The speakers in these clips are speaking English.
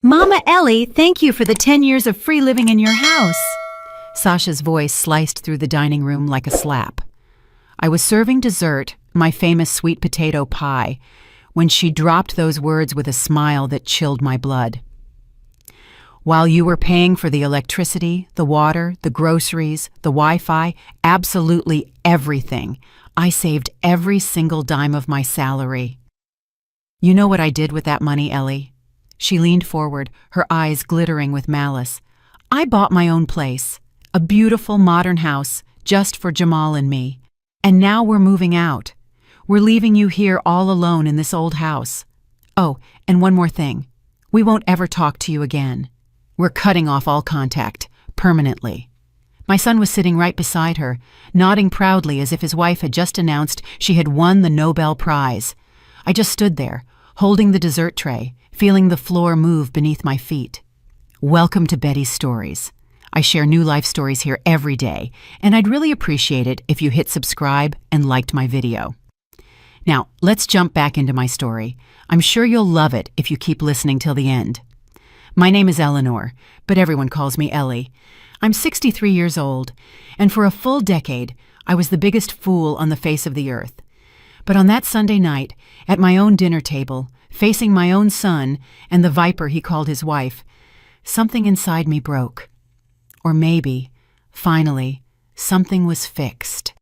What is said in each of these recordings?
Mama Ellie, thank you for the 10 years of free living in your house. Sasha's voice sliced through the dining room like a slap. I was serving dessert, my famous sweet potato pie, when she dropped those words with a smile that chilled my blood. While you were paying for the electricity, the water, the groceries, the Wi-Fi, absolutely everything, I saved every single dime of my salary. You know what I did with that money, Ellie? She leaned forward, her eyes glittering with malice. I bought my own place, a beautiful modern house, just for Jamal and me. And now we're moving out. We're leaving you here all alone in this old house. Oh, and one more thing. We won't ever talk to you again. We're cutting off all contact, permanently. My son was sitting right beside her, nodding proudly as if his wife had just announced she had won the Nobel Prize. I just stood there, holding the dessert tray, feeling the floor move beneath my feet. Welcome to Betty's Stories. I share new life stories here every day, and I'd really appreciate it if you hit subscribe and liked my video. Now, let's jump back into my story. I'm sure you'll love it if you keep listening till the end. My name is Eleanor, but everyone calls me Ellie. I'm 63 years old, and for a full decade, I was the biggest fool on the face of the earth. But on that Sunday night, at my own dinner table, facing my own son and the viper he called his wife, something inside me broke. Or maybe, finally, something was fixed.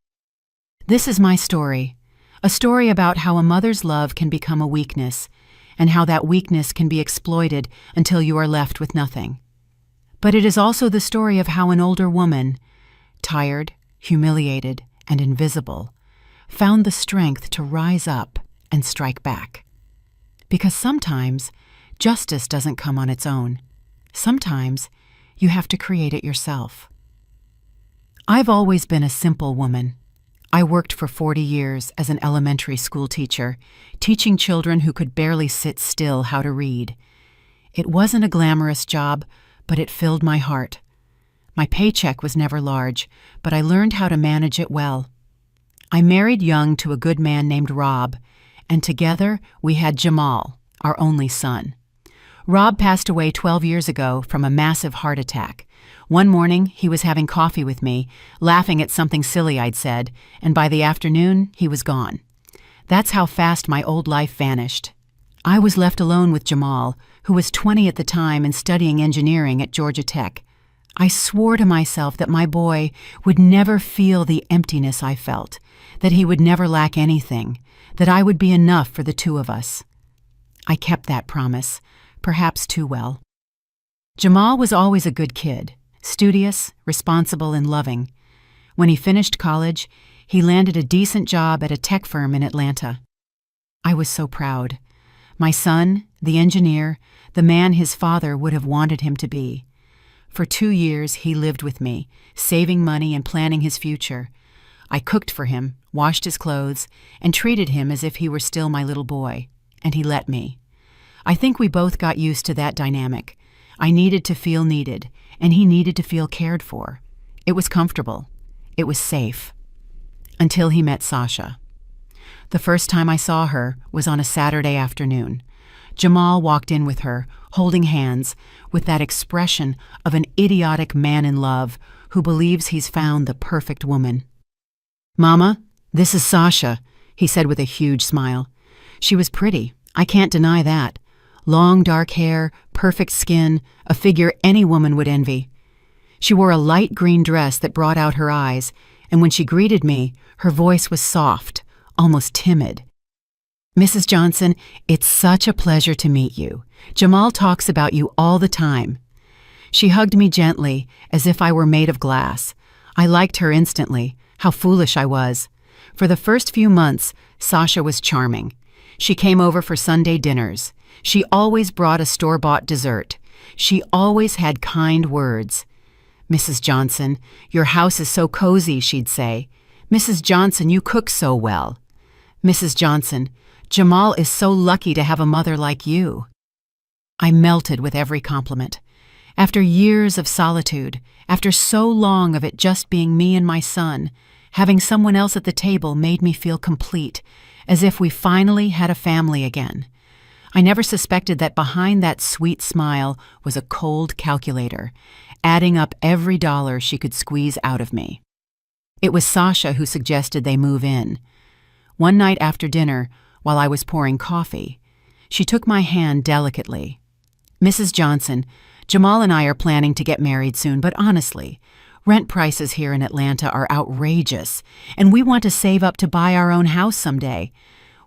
This is my story, a story about how a mother's love can become a weakness, and how that weakness can be exploited until you are left with nothing. But it is also the story of how an older woman, tired, humiliated, and invisible, found the strength to rise up and strike back. Because sometimes, justice doesn't come on its own. Sometimes, you have to create it yourself. I've always been a simple woman. I worked for 40 years as an elementary school teacher, teaching children who could barely sit still how to read. It wasn't a glamorous job, but it filled my heart. My paycheck was never large, but I learned how to manage it well. I married young to a good man named Rob, and together we had Jamal, our only son. Rob passed away 12 years ago from a massive heart attack. One morning, he was having coffee with me, laughing at something silly I'd said, and by the afternoon, he was gone. That's how fast my old life vanished. I was left alone with Jamal, who was 20 at the time and studying engineering at Georgia Tech. I swore to myself that my boy would never feel the emptiness I felt, that he would never lack anything, that I would be enough for the two of us. I kept that promise, perhaps too well. Jamal was always a good kid, studious, responsible, and loving. When he finished college, he landed a decent job at a tech firm in Atlanta. I was so proud. My son, the engineer, the man his father would have wanted him to be. For 2 years, he lived with me, saving money and planning his future. I cooked for him, washed his clothes, and treated him as if he were still my little boy, and he let me. I think we both got used to that dynamic. I needed to feel needed, and he needed to feel cared for. It was comfortable. It was safe. Until he met Sasha. The first time I saw her was on a Saturday afternoon. Jamal walked in with her, holding hands, with that expression of an idiotic man in love who believes he's found the perfect woman. "Mama, this is Sasha," he said with a huge smile. She was pretty, I can't deny that. Long dark hair, perfect skin, a figure any woman would envy. She wore a light green dress that brought out her eyes, and when she greeted me, her voice was soft, almost timid. "Mrs. Johnson, it's such a pleasure to meet you. Jamal talks about you all the time." She hugged me gently, as if I were made of glass. I liked her instantly. How foolish I was. For the first few months, Sasha was charming. She came over for Sunday dinners. She always brought a store-bought dessert. She always had kind words. "Mrs. Johnson, your house is so cozy," she'd say. "Mrs. Johnson, you cook so well." "Mrs. Johnson, Jamal is so lucky to have a mother like you." I melted with every compliment. After years of solitude, after so long of it just being me and my son, having someone else at the table made me feel complete, as if we finally had a family again. I never suspected that behind that sweet smile was a cold calculator, adding up every dollar she could squeeze out of me. It was Sasha who suggested they move in. One night after dinner, while I was pouring coffee, she took my hand delicately. "Mrs. Johnson, Jamal and I are planning to get married soon, but honestly, rent prices here in Atlanta are outrageous, and we want to save up to buy our own house someday.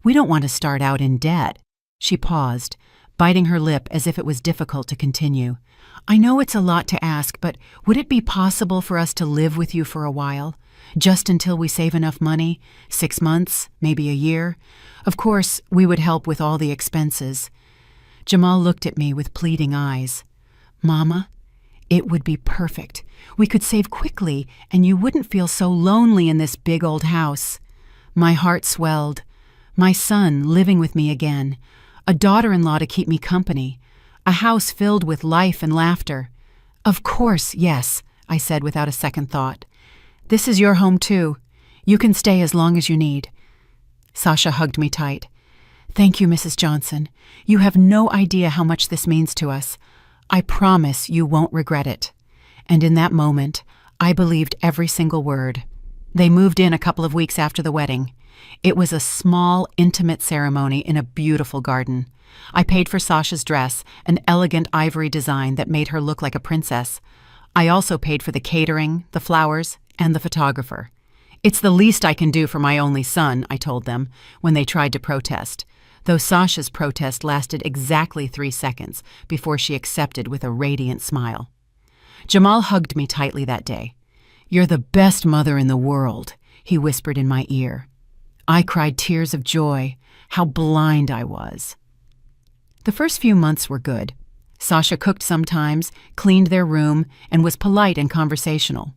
We don't want to start out in debt." She paused, biting her lip as if it was difficult to continue. "I know it's a lot to ask, but would it be possible for us to live with you for a while? Just until we save enough money? 6 months, maybe a year? Of course, we would help with all the expenses." Jamal looked at me with pleading eyes. "Mama, it would be perfect. We could save quickly, and you wouldn't feel so lonely in this big old house." My heart swelled. My son living with me again. A daughter-in-law to keep me company. A house filled with life and laughter. "Of course, yes," I said without a second thought. "This is your home too. You can stay as long as you need." Sasha hugged me tight. "Thank you, Mrs. Johnson. You have no idea how much this means to us. I promise you won't regret it." And in that moment, I believed every single word. They moved in a couple of weeks after the wedding. It was a small, intimate ceremony in a beautiful garden. I paid for Sasha's dress, an elegant ivory design that made her look like a princess. I also paid for the catering, the flowers, and the photographer. "It's the least I can do for my only son," I told them, when they tried to protest, though Sasha's protest lasted exactly 3 seconds before she accepted with a radiant smile. Jamal hugged me tightly that day. "You're the best mother in the world," he whispered in my ear. I cried tears of joy. How blind I was. The first few months were good. Sasha cooked sometimes, cleaned their room, and was polite and conversational.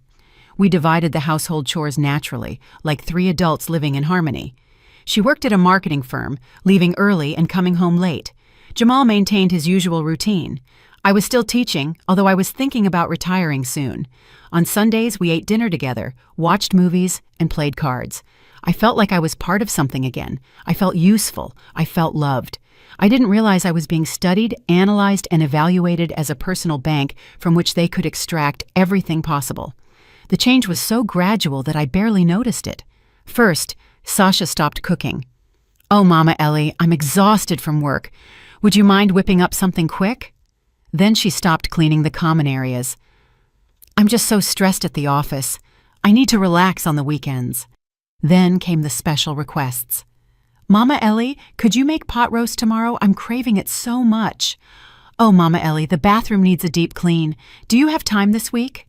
We divided the household chores naturally, like 3 adults living in harmony. She worked at a marketing firm, leaving early and coming home late. Jamal maintained his usual routine. I was still teaching, although I was thinking about retiring soon. On Sundays, we ate dinner together, watched movies, and played cards. I felt like I was part of something again. I felt useful. I felt loved. I didn't realize I was being studied, analyzed, and evaluated as a personal bank from which they could extract everything possible. The change was so gradual that I barely noticed it. First, Sasha stopped cooking. "Oh, Mama Ellie, I'm exhausted from work. Would you mind whipping up something quick?" Then she stopped cleaning the common areas. "I'm just so stressed at the office. I need to relax on the weekends." Then came the special requests. "Mama Ellie, could you make pot roast tomorrow? I'm craving it so much." "Oh, Mama Ellie, the bathroom needs a deep clean. Do you have time this week?"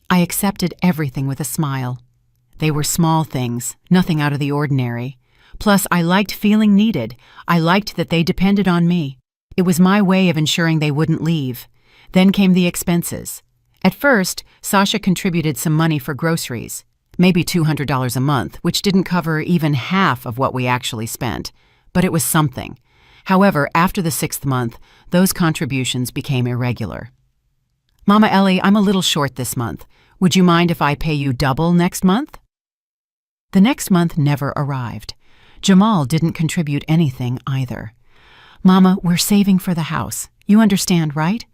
I accepted everything with a smile. They were small things, nothing out of the ordinary. Plus, I liked feeling needed. I liked that they depended on me. It was my way of ensuring they wouldn't leave. Then came the expenses. At first, Sasha contributed some money for groceries. Maybe $200 a month, which didn't cover even half of what we actually spent. But it was something. However, after the 6th month, those contributions became irregular. "Mama Ellie, I'm a little short this month. Would you mind if I pay you double next month?" The next month never arrived. Jamal didn't contribute anything either. "Mama, we're saving for the house. You understand, right?"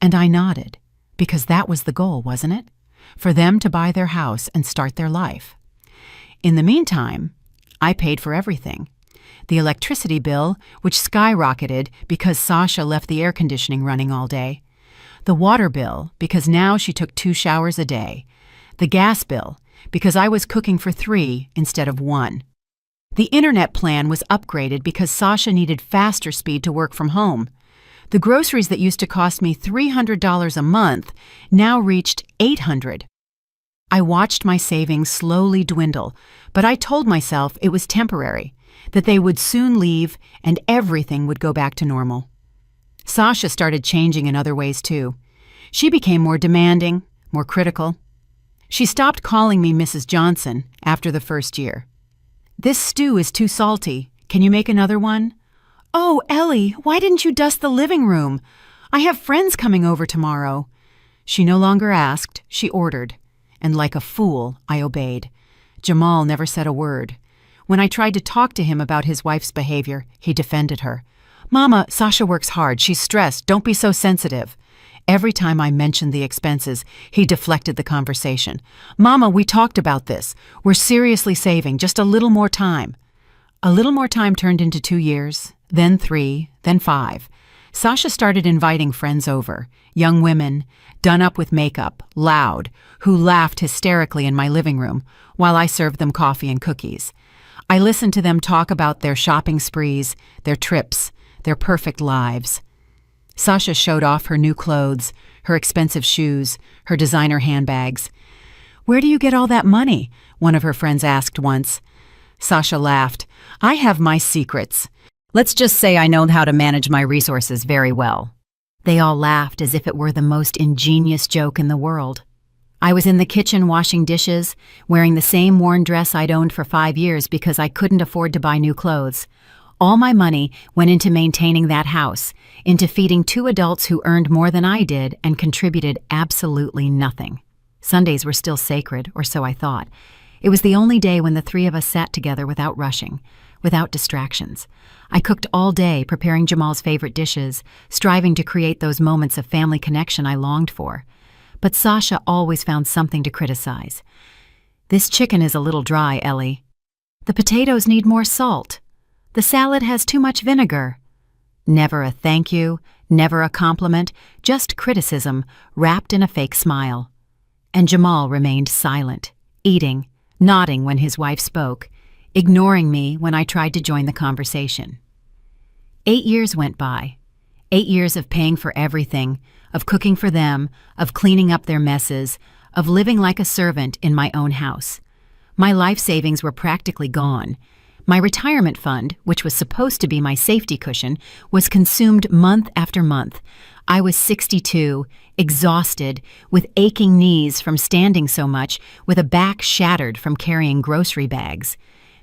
And I nodded, because that was the goal, wasn't it? For them to buy their house and start their life. In the meantime, I paid for everything. The electricity bill, which skyrocketed because Sasha left the air conditioning running all day. The water bill, because now she took 2 showers a day. The gas bill, because I was cooking for 3 instead of 1. The internet plan was upgraded because Sasha needed faster speed to work from home. The groceries that used to cost me $300 a month now reached $800. I watched my savings slowly dwindle, but I told myself it was temporary, that they would soon leave and everything would go back to normal. Sasha started changing in other ways too. She became more demanding, more critical. She stopped calling me Mrs. Johnson after the first year. "This stew is too salty. Can you make another one?" "Oh, Ellie, why didn't you dust the living room? I have friends coming over tomorrow." She no longer asked, she ordered. And like a fool, I obeyed. Jamal never said a word. When I tried to talk to him about his wife's behavior, he defended her. Mama, Sasha works hard. She's stressed. Don't be so sensitive. Every time I mentioned the expenses, he deflected the conversation. Mama, we talked about this. We're seriously saving. Just a little more time. A little more time turned into 2 years, then 3, then 5. Sasha started inviting friends over, young women, done up with makeup, loud, who laughed hysterically in my living room while I served them coffee and cookies. I listened to them talk about their shopping sprees, their trips, their perfect lives. Sasha showed off her new clothes, her expensive shoes, her designer handbags. "Where do you get all that money?" one of her friends asked once. Sasha laughed. "I have my secrets. Let's just say I know how to manage my resources very well." They all laughed as if it were the most ingenious joke in the world. I was in the kitchen washing dishes, wearing the same worn dress I'd owned for 5 years because I couldn't afford to buy new clothes. All my money went into maintaining that house, into feeding 2 adults who earned more than I did and contributed absolutely nothing. Sundays were still sacred, or so I thought. It was the only day when the 3 of us sat together without rushing, without distractions. I cooked all day, preparing Jamal's favorite dishes, striving to create those moments of family connection I longed for. But Sasha always found something to criticize. "This chicken is a little dry, Ellie. The potatoes need more salt. The salad has too much vinegar." Never a thank you, never a compliment, just criticism wrapped in a fake smile. And Jamal remained silent, eating, nodding when his wife spoke, ignoring me when I tried to join the conversation. 8 years went by. 8 years of paying for everything, of cooking for them, of cleaning up their messes, of living like a servant in my own house. My life savings were practically gone. My retirement fund, which was supposed to be my safety cushion, was consumed month after month. I was 62, exhausted, with aching knees from standing so much, with a back shattered from carrying grocery bags.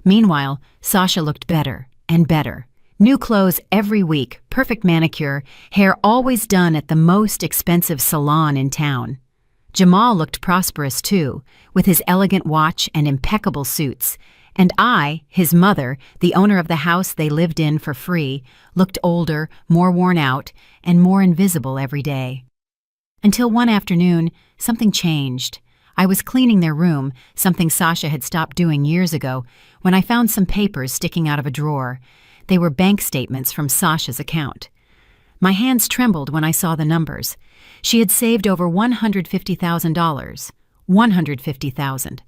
Meanwhile, Sasha looked better and better. New clothes every week, perfect manicure, hair always done at the most expensive salon in town. Jamal looked prosperous too, with his elegant watch and impeccable suits. And I, his mother, the owner of the house they lived in for free, looked older, more worn out, and more invisible every day. Until one afternoon, something changed. I was cleaning their room, something Sasha had stopped doing years ago, when I found some papers sticking out of a drawer. They were bank statements from Sasha's account. My hands trembled when I saw the numbers. She had saved over $150,000. $150,000.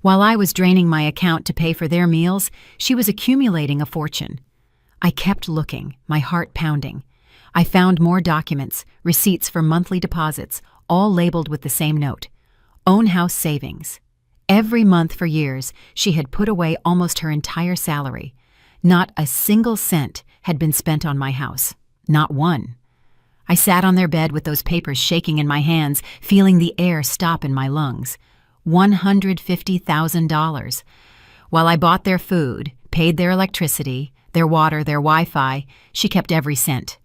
While I was draining my account to pay for their meals, she was accumulating a fortune. I kept looking, my heart pounding. I found more documents, receipts for monthly deposits, all labeled with the same note. Own house savings. Every month for years, she had put away almost her entire salary. Not a single cent had been spent on my house. Not one. I sat on their bed with those papers shaking in my hands, feeling the air stop in my lungs. $150,000. While I bought their food, paid their electricity, their water, their Wi-Fi, she kept every cent.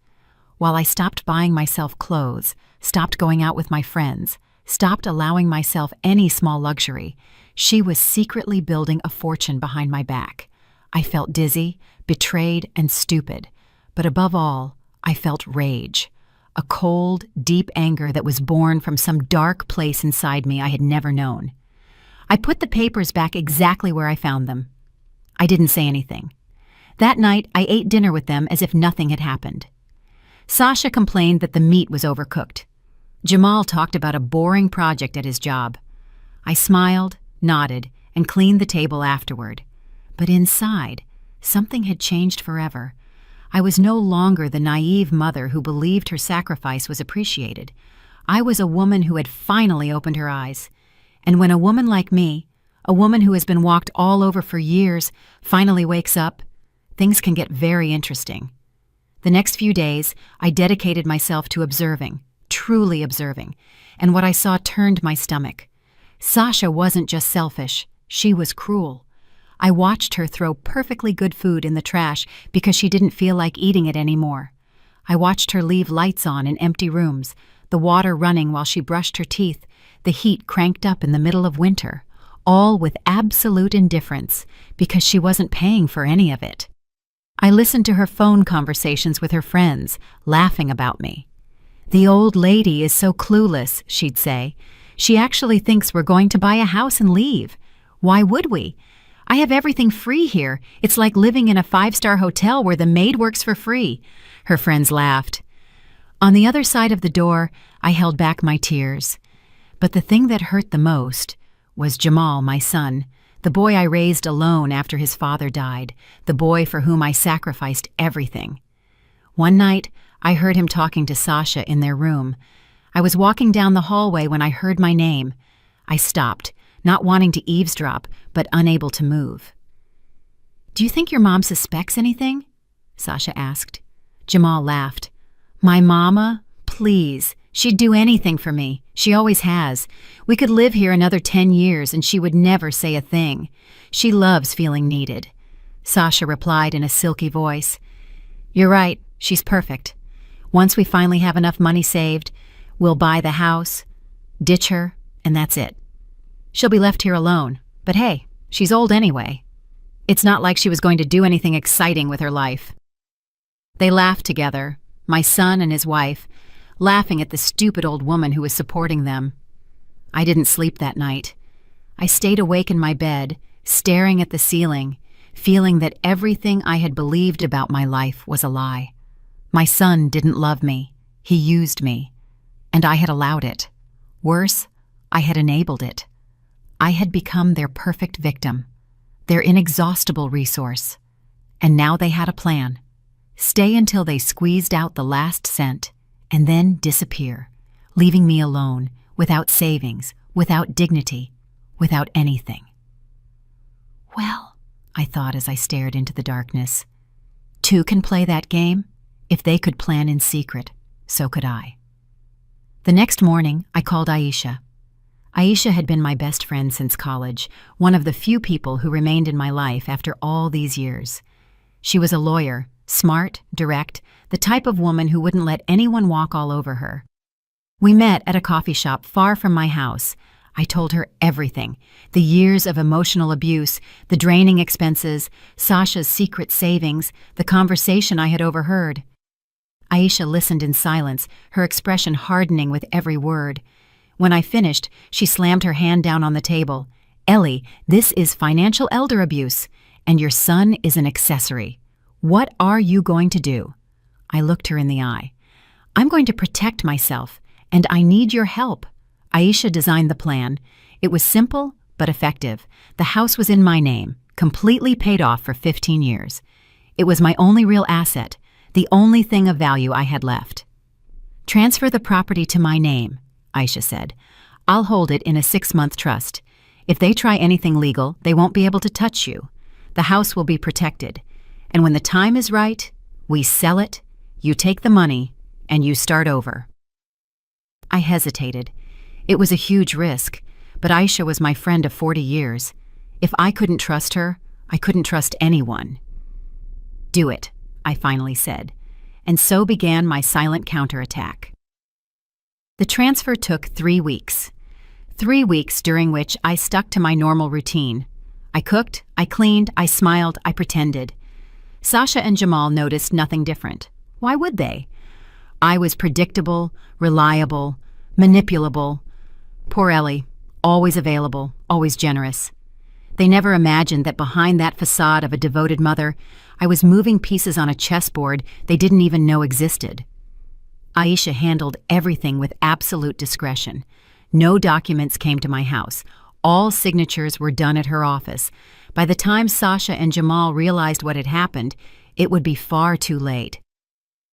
While I stopped buying myself clothes, stopped going out with my friends, stopped allowing myself any small luxury, she was secretly building a fortune behind my back. I felt dizzy, betrayed, and stupid. But above all, I felt rage. A cold, deep anger that was born from some dark place inside me I had never known. I put the papers back exactly where I found them. I didn't say anything. That night, I ate dinner with them as if nothing had happened. Sasha complained that the meat was overcooked. Jamal talked about a boring project at his job. I smiled, nodded, and cleaned the table afterward. But inside, something had changed forever. I was no longer the naive mother who believed her sacrifice was appreciated. I was a woman who had finally opened her eyes. And when a woman like me, a woman who has been walked all over for years, finally wakes up, things can get very interesting. The next few days, I dedicated myself to observing, truly observing, and what I saw turned my stomach. Sasha wasn't just selfish, she was cruel. I watched her throw perfectly good food in the trash because she didn't feel like eating it anymore. I watched her leave lights on in empty rooms, the water running while she brushed her teeth, the heat cranked up in the middle of winter, all with absolute indifference because she wasn't paying for any of it. I listened to her phone conversations with her friends, laughing about me. "The old lady is so clueless," she'd say. "She actually thinks we're going to buy a house and leave. Why would we? I have everything free here. It's like living in a 5-star hotel where the maid works for free." Her friends laughed. On the other side of the door, I held back my tears. But the thing that hurt the most was Jamal, my son, the boy I raised alone after his father died, the boy for whom I sacrificed everything. One night, I heard him talking to Sasha in their room. I was walking down the hallway when I heard my name. I stopped, not wanting to eavesdrop, but unable to move. "Do you think your mom suspects anything?" Sasha asked. Jamal laughed. "My mama? Please. She'd do anything for me. She always has. We could live here another 10 years and she would never say a thing. She loves feeling needed." Sasha replied in a silky voice. "You're right. She's perfect. Once we finally have enough money saved, we'll buy the house, ditch her, and that's it. She'll be left here alone. But hey, she's old anyway. It's not like she was going to do anything exciting with her life." They laughed together, my son and his wife, laughing at the stupid old woman who was supporting them. I didn't sleep that night. I stayed awake in my bed, staring at the ceiling, feeling that everything I had believed about my life was a lie. My son didn't love me. He used me. And I had allowed it. Worse, I had enabled it. I had become their perfect victim, their inexhaustible resource. And now they had a plan. Stay until they squeezed out the last cent, and then disappear, leaving me alone, without savings, without dignity, without anything. Well, I thought as I stared into the darkness, two can play that game. If they could plan in secret, so could I. The next morning, I called Aisha. Aisha had been my best friend since college, one of the few people who remained in my life after all these years. She was a lawyer, smart, direct, the type of woman who wouldn't let anyone walk all over her. We met at a coffee shop far from my house. I told her everything, the years of emotional abuse, the draining expenses, Sasha's secret savings, the conversation I had overheard. Aisha listened in silence, her expression hardening with every word. When I finished, she slammed her hand down on the table. "Ellie, this is financial elder abuse, and your son is an accessory. What are you going to do?" I looked her in the eye. "I'm going to protect myself, and I need your help." Aisha designed the plan. It was simple but effective. The house was in my name, completely paid off for 15 years. It was my only real asset, the only thing of value I had left. "Transfer the property to my name," Aisha said. "I'll hold it in a 6-month trust. If they try anything legal, they won't be able to touch you. The house will be protected. And when the time is right, we sell it, you take the money, and you start over." I hesitated. It was a huge risk, but Aisha was my friend of 40 years. If I couldn't trust her, I couldn't trust anyone. "Do it," I finally said, and so began my silent counterattack. The transfer took 3 weeks. 3 weeks during which I stuck to my normal routine. I cooked, I cleaned, I smiled, I pretended. Sasha and Jamal noticed nothing different. Why would they? I was predictable, reliable, manipulable. Poor Ellie, always available, always generous. They never imagined that behind that facade of a devoted mother, I was moving pieces on a chessboard they didn't even know existed. Aisha handled everything with absolute discretion. No documents came to my house. All signatures were done at her office. By the time Sasha and Jamal realized what had happened, it would be far too late.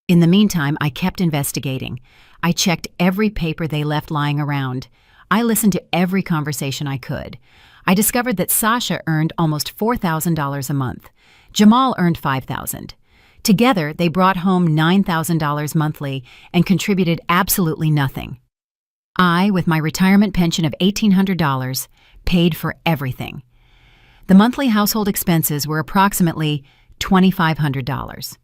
In the meantime, I kept investigating. I checked every paper they left lying around. I listened to every conversation I could. I discovered that Sasha earned almost $4,000 a month. Jamal earned $5,000. Together, they brought home $9,000 monthly and contributed absolutely nothing. I, with my retirement pension of $1,800, paid for everything. The monthly household expenses were approximately $2,500.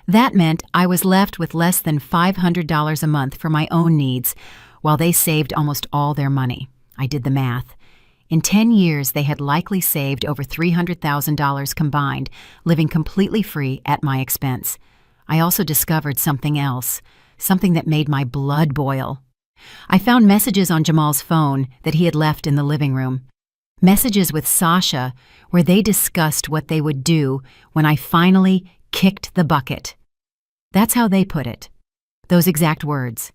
That meant I was left with less than $500 a month for my own needs, while they saved almost all their money. I did the math. In 10 years, they had likely saved over $300,000 combined, living completely free at my expense. I also discovered something else, something that made my blood boil. I found messages on Jamal's phone that he had left in the living room. Messages with Sasha where they discussed what they would do when I finally kicked the bucket. That's how they put it. Those exact words.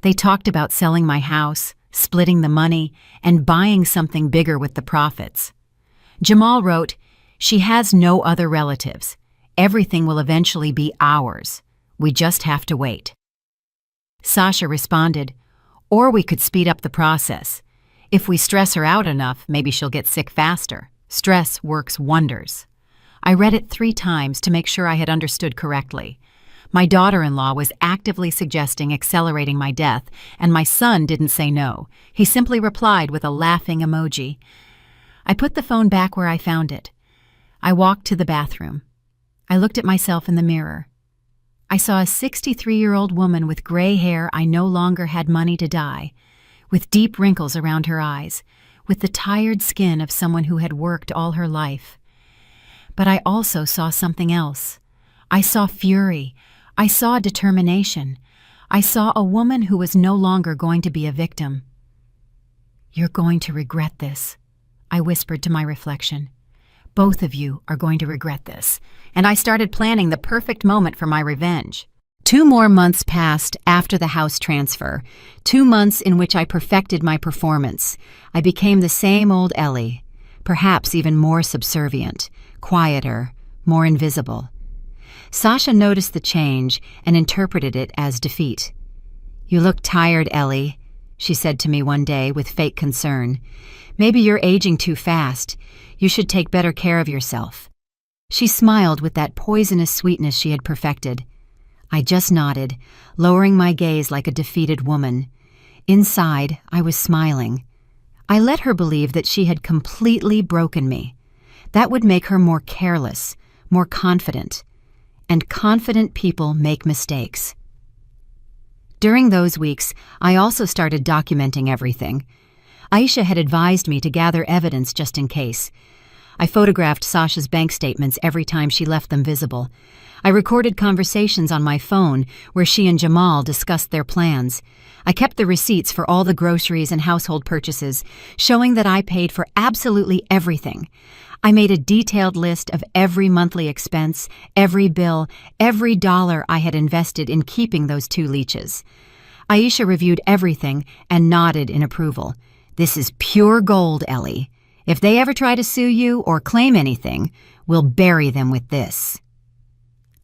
They talked about selling my house, splitting the money, and buying something bigger with the profits. Jamal wrote, "She has no other relatives. Everything will eventually be ours. We just have to wait." Sasha responded, "Or we could speed up the process. If we stress her out enough, maybe she'll get sick faster. Stress works wonders." I read it 3 times to make sure I had understood correctly. My daughter-in-law was actively suggesting accelerating my death, and my son didn't say no. He simply replied with a laughing emoji. I put the phone back where I found it. I walked to the bathroom. I looked at myself in the mirror. I saw a 63-year-old woman with gray hair I no longer had money to dye, with deep wrinkles around her eyes, with the tired skin of someone who had worked all her life. But I also saw something else. I saw fury. I saw determination. I saw a woman who was no longer going to be a victim. "You're going to regret this," I whispered to my reflection. "Both of you are going to regret this." And I started planning the perfect moment for my revenge. 2 more months passed after the house transfer, 2 months in which I perfected my performance. I became the same old Ellie, perhaps even more subservient, quieter, more invisible. Sasha noticed the change and interpreted it as defeat. "You look tired, Ellie," she said to me one day with fake concern. "Maybe you're aging too fast. You should take better care of yourself." She smiled with that poisonous sweetness she had perfected. I just nodded, lowering my gaze like a defeated woman. Inside, I was smiling. I let her believe that she had completely broken me. That would make her more careless, more confident. And confident people make mistakes. During those weeks, I also started documenting everything. Aisha had advised me to gather evidence just in case. I photographed Sasha's bank statements every time she left them visible. I recorded conversations on my phone where she and Jamal discussed their plans. I kept the receipts for all the groceries and household purchases, showing that I paid for absolutely everything. I made a detailed list of every monthly expense, every bill, every dollar I had invested in keeping those 2 leeches. Aisha reviewed everything and nodded in approval. "This is pure gold, Ellie. If they ever try to sue you or claim anything, we'll bury them with this."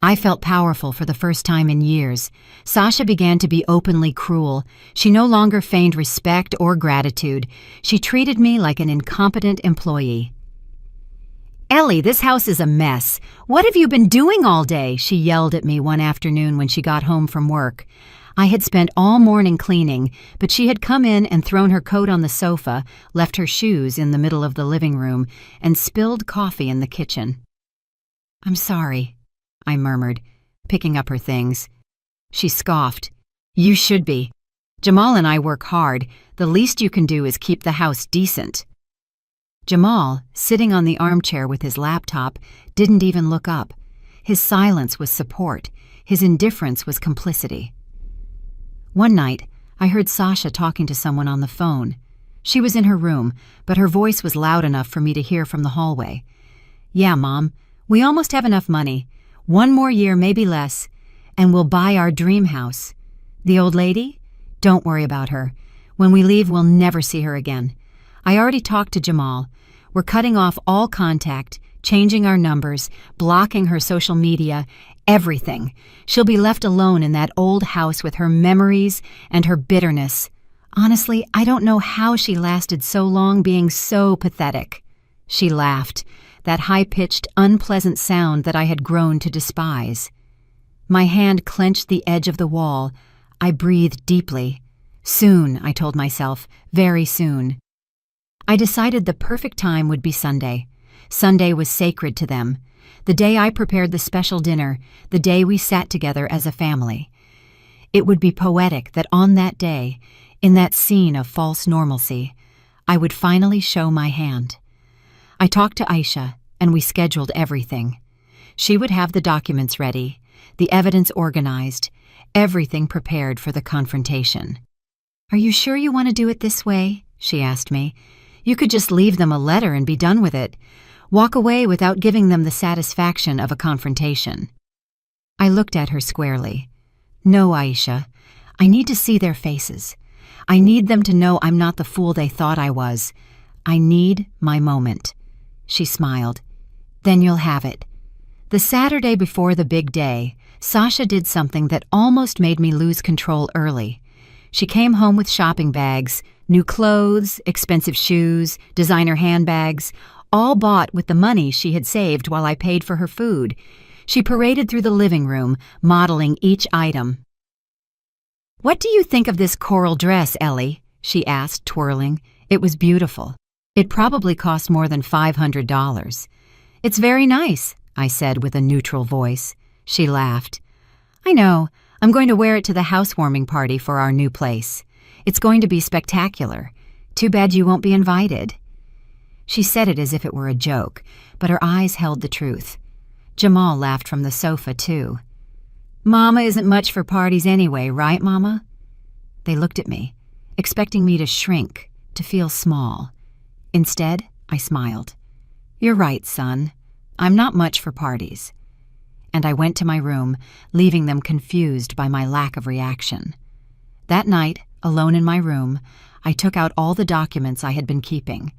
I felt powerful for the first time in years. Sasha began to be openly cruel. She no longer feigned respect or gratitude. She treated me like an incompetent employee. "Ellie, this house is a mess. What have you been doing all day?" she yelled at me one afternoon when she got home from work. I had spent all morning cleaning, but she had come in and thrown her coat on the sofa, left her shoes in the middle of the living room, and spilled coffee in the kitchen. "I'm sorry," I murmured, picking up her things. She scoffed. "You should be. Jamal and I work hard. The least you can do is keep the house decent." Jamal, sitting on the armchair with his laptop, didn't even look up. His silence was support. His indifference was complicity. One night, I heard Sasha talking to someone on the phone. She was in her room, but her voice was loud enough for me to hear from the hallway. "Yeah, Mom, we almost have enough money. 1 more year, maybe less, and we'll buy our dream house. The old lady? Don't worry about her. When we leave, we'll never see her again. I already talked to Jamal. We're cutting off all contact, changing our numbers, blocking her social media, everything. She'll be left alone in that old house with her memories and her bitterness. Honestly, I don't know how she lasted so long being so pathetic." She laughed, that high-pitched, unpleasant sound that I had grown to despise. My hand clenched the edge of the wall. I breathed deeply. Soon, I told myself, very soon. I decided the perfect time would be Sunday. Sunday was sacred to them. The day I prepared the special dinner, the day we sat together as a family. It would be poetic that on that day, in that scene of false normalcy, I would finally show my hand. I talked to Aisha, and we scheduled everything. She would have the documents ready, the evidence organized, everything prepared for the confrontation. "Are you sure you want to do it this way?" she asked me. "You could just leave them a letter and be done with it. Walk away without giving them the satisfaction of a confrontation." I looked at her squarely. "No, Aisha. I need to see their faces. I need them to know I'm not the fool they thought I was. I need my moment." She smiled. "Then you'll have it." The Saturday before the big day, Sasha did something that almost made me lose control early. She came home with shopping bags, new clothes, expensive shoes, designer handbags, all bought with the money she had saved while I paid for her food. She paraded through the living room, modeling each item. "What do you think of this coral dress, Ellie?" she asked, twirling. It was beautiful. It probably cost more than $500. "It's very nice," I said with a neutral voice. She laughed. "I know. I'm going to wear it to the housewarming party for our new place. It's going to be spectacular. Too bad you won't be invited." She said it as if it were a joke, but her eyes held the truth. Jamal laughed from the sofa, too. "Mama isn't much for parties anyway, right, Mama?" They looked at me, expecting me to shrink, to feel small. Instead, I smiled. "You're right, son. I'm not much for parties." And I went to my room, leaving them confused by my lack of reaction. That night, alone in my room, I took out all the documents I had been keeping.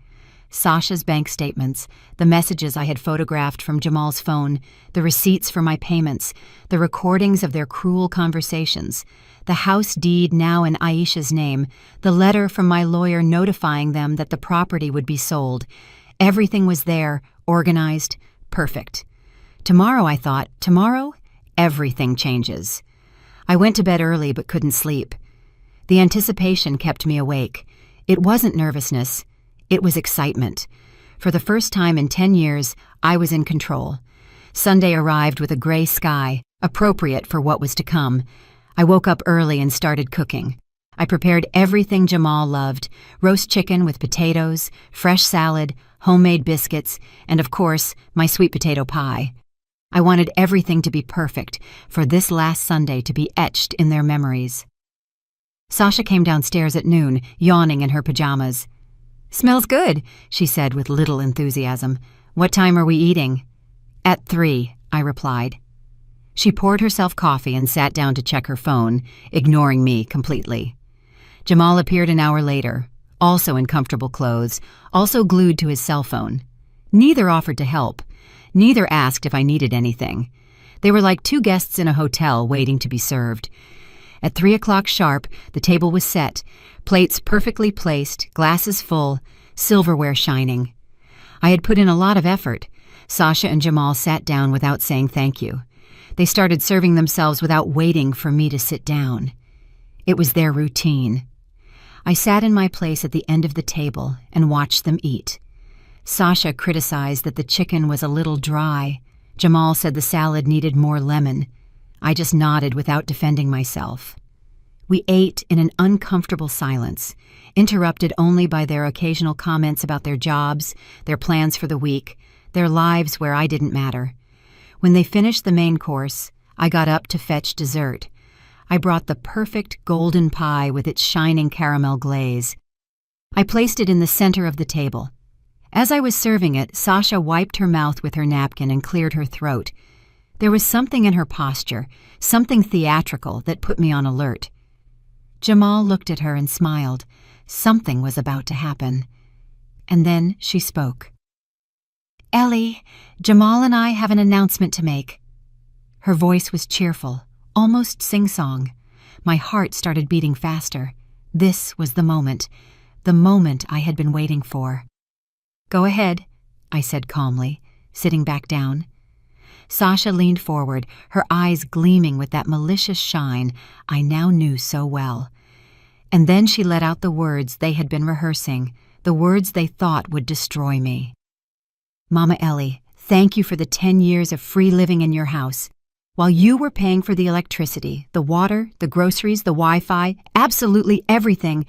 Sasha's bank statements, the messages I had photographed from Jamal's phone, the receipts for my payments, the recordings of their cruel conversations, the house deed now in Aisha's name, the letter from my lawyer notifying them that the property would be sold. Everything was there, organized, perfect. Tomorrow, I thought, tomorrow, everything changes. I went to bed early but couldn't sleep. The anticipation kept me awake. It wasn't nervousness. It was excitement. For the first time in 10 years, I was in control. Sunday arrived with a gray sky, appropriate for what was to come. I woke up early and started cooking. I prepared everything Jamal loved: roast chicken with potatoes, fresh salad, homemade biscuits, and of course, my sweet potato pie. I wanted everything to be perfect, for this last Sunday to be etched in their memories. Sasha came downstairs at noon, yawning in her pajamas. "Smells good," she said with little enthusiasm. "What time are we eating?" "At 3, I replied. She poured herself coffee and sat down to check her phone, ignoring me completely. Jamal appeared an hour later, also in comfortable clothes, also glued to his cell phone. Neither offered to help. Neither asked if I needed anything. They were like two guests in a hotel waiting to be served. At 3 o'clock sharp, the table was set, plates perfectly placed, glasses full, silverware shining. I had put in a lot of effort. Sasha and Jamal sat down without saying thank you. They started serving themselves without waiting for me to sit down. It was their routine. I sat in my place at the end of the table and watched them eat. Sasha criticized that the chicken was a little dry. Jamal said the salad needed more lemon. I just nodded without defending myself. We ate in an uncomfortable silence, interrupted only by their occasional comments about their jobs, their plans for the week, their lives where I didn't matter. When they finished the main course, I got up to fetch dessert. I brought the perfect golden pie with its shining caramel glaze. I placed it in the center of the table. As I was serving it, Sasha wiped her mouth with her napkin and cleared her throat. There was something in her posture, something theatrical, that put me on alert. Jamal looked at her and smiled. Something was about to happen. And then she spoke. "Ellie, Jamal and I have an announcement to make." Her voice was cheerful, almost sing-song. My heart started beating faster. This was the moment I had been waiting for. "Go ahead," I said calmly, sitting back down. Sasha leaned forward, her eyes gleaming with that malicious shine I now knew so well. And then she let out the words they had been rehearsing, the words they thought would destroy me. "Mama Ellie, thank you for the 10 years of free living in your house. While you were paying for the electricity, the water, the groceries, the Wi-Fi, absolutely everything,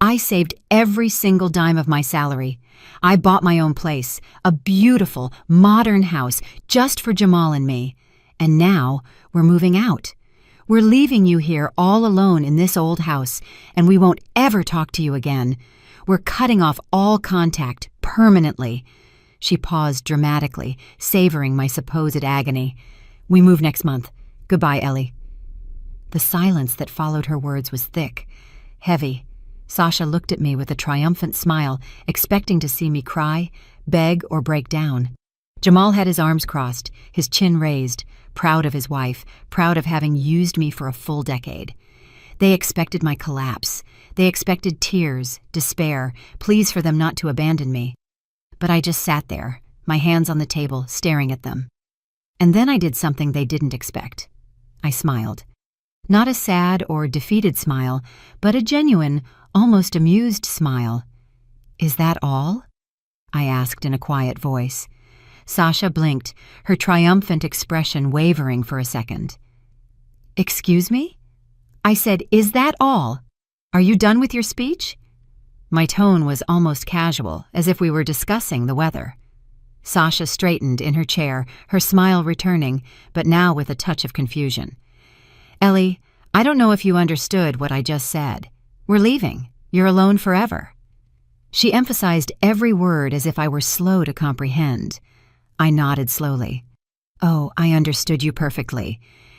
I saved every single dime of my salary. I bought my own place, a beautiful, modern house just for Jamal and me. And now we're moving out. We're leaving you here all alone in this old house, and we won't ever talk to you again. We're cutting off all contact permanently." She paused dramatically, savoring my supposed agony. "We move next month. Goodbye, Ellie." The silence that followed her words was thick, heavy. Sasha looked at me with a triumphant smile, expecting to see me cry, beg, or break down. Jamal had his arms crossed, his chin raised, proud of his wife, proud of having used me for a full decade. They expected my collapse. They expected tears, despair, pleas for them not to abandon me. But I just sat there, my hands on the table, staring at them. And then I did something they didn't expect. I smiled. Not a sad or defeated smile, but a genuine, almost amused smile. "Is that all?" I asked in a quiet voice. Sasha blinked, her triumphant expression wavering for a second. "Excuse me?" I said, "Is that all? Are you done with your speech?" My tone was almost casual, as if we were discussing the weather. Sasha straightened in her chair, her smile returning, but now with a touch of confusion. "Ellie, I don't know if you understood what I just said. We're leaving. You're alone forever." She emphasized every word as if I were slow to comprehend. I nodded slowly. "Oh, I understood you perfectly.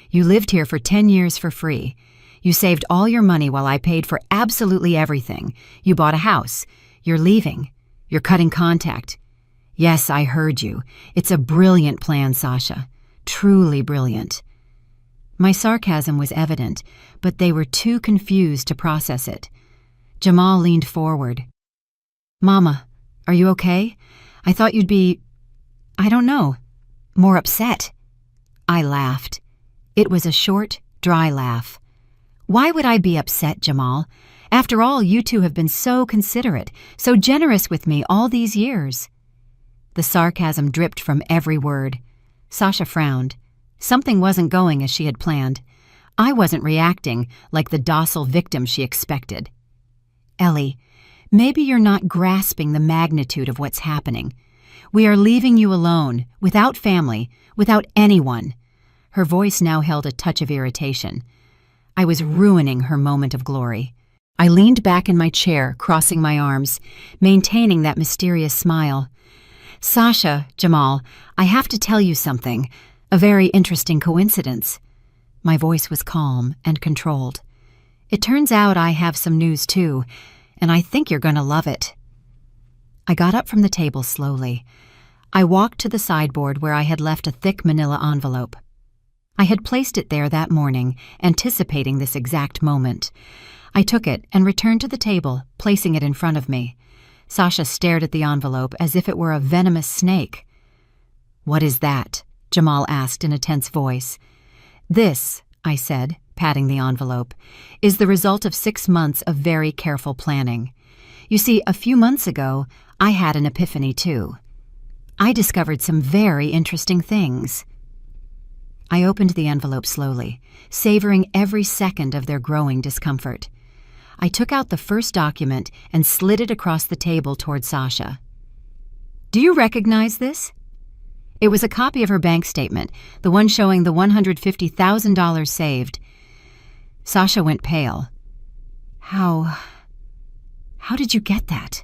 You lived here for 10 years for free. You saved all your money while I paid for absolutely everything. You bought a house. You're leaving. You're cutting contact. Yes, I heard you. It's a brilliant plan, Sasha. Truly brilliant." My sarcasm was evident, but they were too confused to process it. Jamal leaned forward. "Mama, are you okay? I thought you'd be, I don't know, more upset." I laughed. It was a short, dry laugh. "Why would I be upset, Jamal? After all, you two have been so considerate, so generous with me all these years." The sarcasm dripped from every word. Sasha frowned. Something wasn't going as she had planned. I wasn't reacting like the docile victim she expected. "Ellie, maybe you're not grasping the magnitude of what's happening. We are leaving you alone, without family, without anyone." Her voice now held a touch of irritation. I was ruining her moment of glory. I leaned back in my chair, crossing my arms, maintaining that mysterious smile. "Sasha, Jamal, I have to tell you something. A very interesting coincidence." My voice was calm and controlled. "It turns out I have some news too, and I think you're going to love it." I got up from the table slowly. I walked to the sideboard where I had left a thick manila envelope. I had placed it there that morning, anticipating this exact moment. I took it and returned to the table, placing it in front of me. Sasha stared at the envelope as if it were a venomous snake. "What is that?" Jamal asked in a tense voice. "This," I said, patting the envelope, "is the result of 6 months of very careful planning. You see, a few months ago, I had an epiphany too. I discovered some very interesting things." I opened the envelope slowly, savoring every second of their growing discomfort. I took out the first document and slid it across the table toward Sasha. "Do you recognize this?" It was a copy of her bank statement, the one showing the $150,000 saved. Sasha went pale. How did you get that?"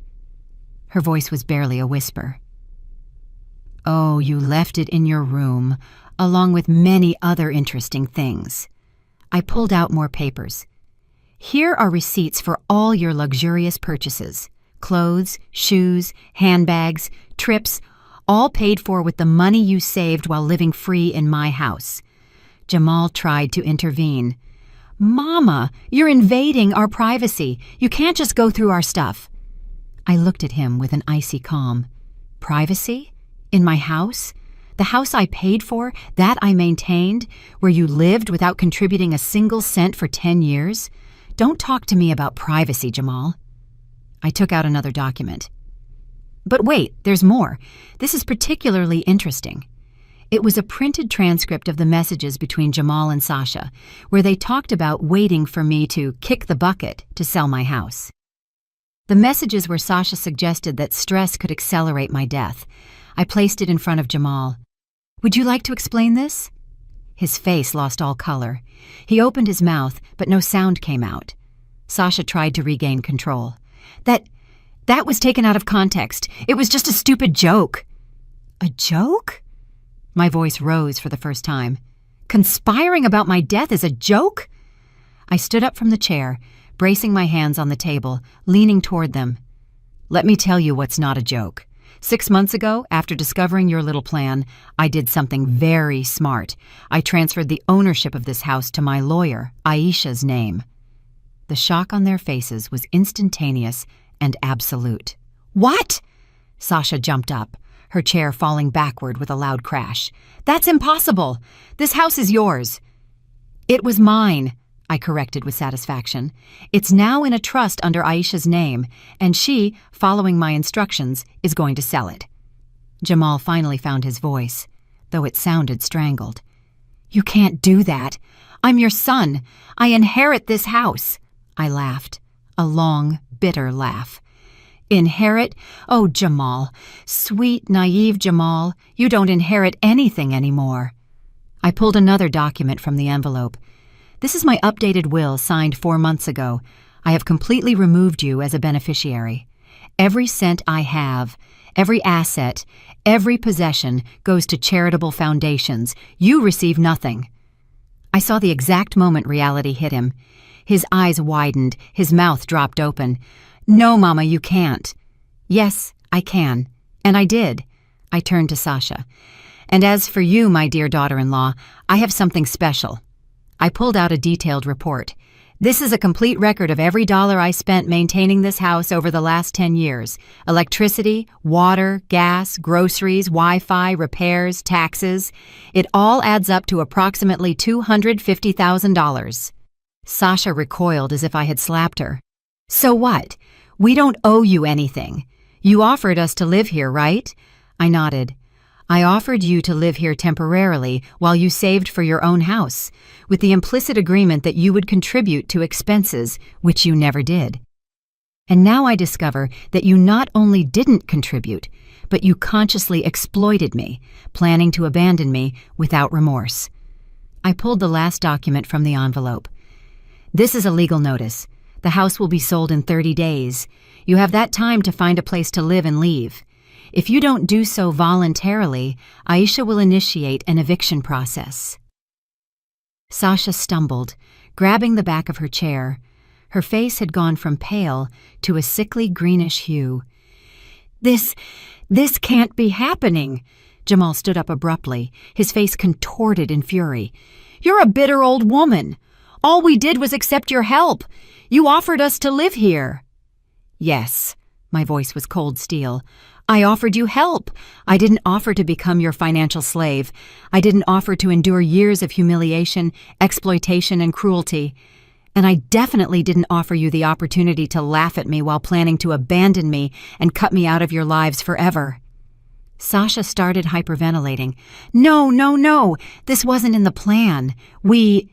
Her voice was barely a whisper. "Oh, you left it in your room, along with many other interesting things." I pulled out more papers. "Here are receipts for all your luxurious purchases. Clothes, shoes, handbags, trips, all paid for with the money you saved while living free in my house." Jamal tried to intervene. "Mama, you're invading our privacy. You can't just go through our stuff." I looked at him with an icy calm. "Privacy? In my house? The house I paid for, that I maintained, where you lived without contributing a single cent for 10 years? Don't talk to me about privacy, Jamal." I took out another document. "But wait, there's more. This is particularly interesting." It was a printed transcript of the messages between Jamal and Sasha, where they talked about waiting for me to kick the bucket to sell my house. The messages where Sasha suggested that stress could accelerate my death. I placed it in front of Jamal. "Would you like to explain this?" His face lost all color. He opened his mouth, but no sound came out. Sasha tried to regain control. That was taken out of context. It was just a stupid joke." "A joke?" My voice rose for the first time. "Conspiring about my death is a joke?" I stood up from the chair, bracing my hands on the table, leaning toward them. "Let me tell you what's not a joke. 6 months ago, after discovering your little plan, I did something very smart. I transferred the ownership of this house to my lawyer, Aisha's name." The shock on their faces was instantaneous and absolute. "What?" Sasha jumped up, her chair falling backward with a loud crash. "That's impossible! This house is yours." "It was mine," I corrected with satisfaction. "It's now in a trust under Aisha's name, and she, following my instructions, is going to sell it." Jamal finally found his voice, though it sounded strangled. "You can't do that. I'm your son. I inherit this house." I laughed, a long, bitter laugh. "Inherit? Oh, Jamal, sweet, naive Jamal, you don't inherit anything anymore." I pulled another document from the envelope. "This is my updated will signed 4 months ago. I have completely removed you as a beneficiary. Every cent I have, every asset, every possession goes to charitable foundations. You receive nothing." I saw the exact moment reality hit him. His eyes widened, his mouth dropped open. "No, Mama, you can't." "Yes, I can. And I did." I turned to Sasha. "And as for you, my dear daughter-in-law, I have something special." I pulled out a detailed report. "This is a complete record of every dollar I spent maintaining this house over the last 10 years. Electricity, water, gas, groceries, Wi-Fi, repairs, taxes. It all adds up to approximately $250,000. Sasha recoiled as if I had slapped her. "So what? We don't owe you anything. You offered us to live here, right?" I nodded. "I offered you to live here temporarily while you saved for your own house, with the implicit agreement that you would contribute to expenses, which you never did. And now I discover that you not only didn't contribute, but you consciously exploited me, planning to abandon me without remorse." I pulled the last document from the envelope. "This is a legal notice. The house will be sold in 30 days. You have that time to find a place to live and leave. If you don't do so voluntarily, Aisha will initiate an eviction process." Sasha stumbled, grabbing the back of her chair. Her face had gone from pale to a sickly greenish hue. This can't be happening." Jamal stood up abruptly, his face contorted in fury. "You're a bitter old woman. All we did was accept your help. You offered us to live here." "Yes," my voice was cold steel. "I offered you help. I didn't offer to become your financial slave. I didn't offer to endure years of humiliation, exploitation, and cruelty. And I definitely didn't offer you the opportunity to laugh at me while planning to abandon me and cut me out of your lives forever." Sasha started hyperventilating. No, this wasn't in the plan. We...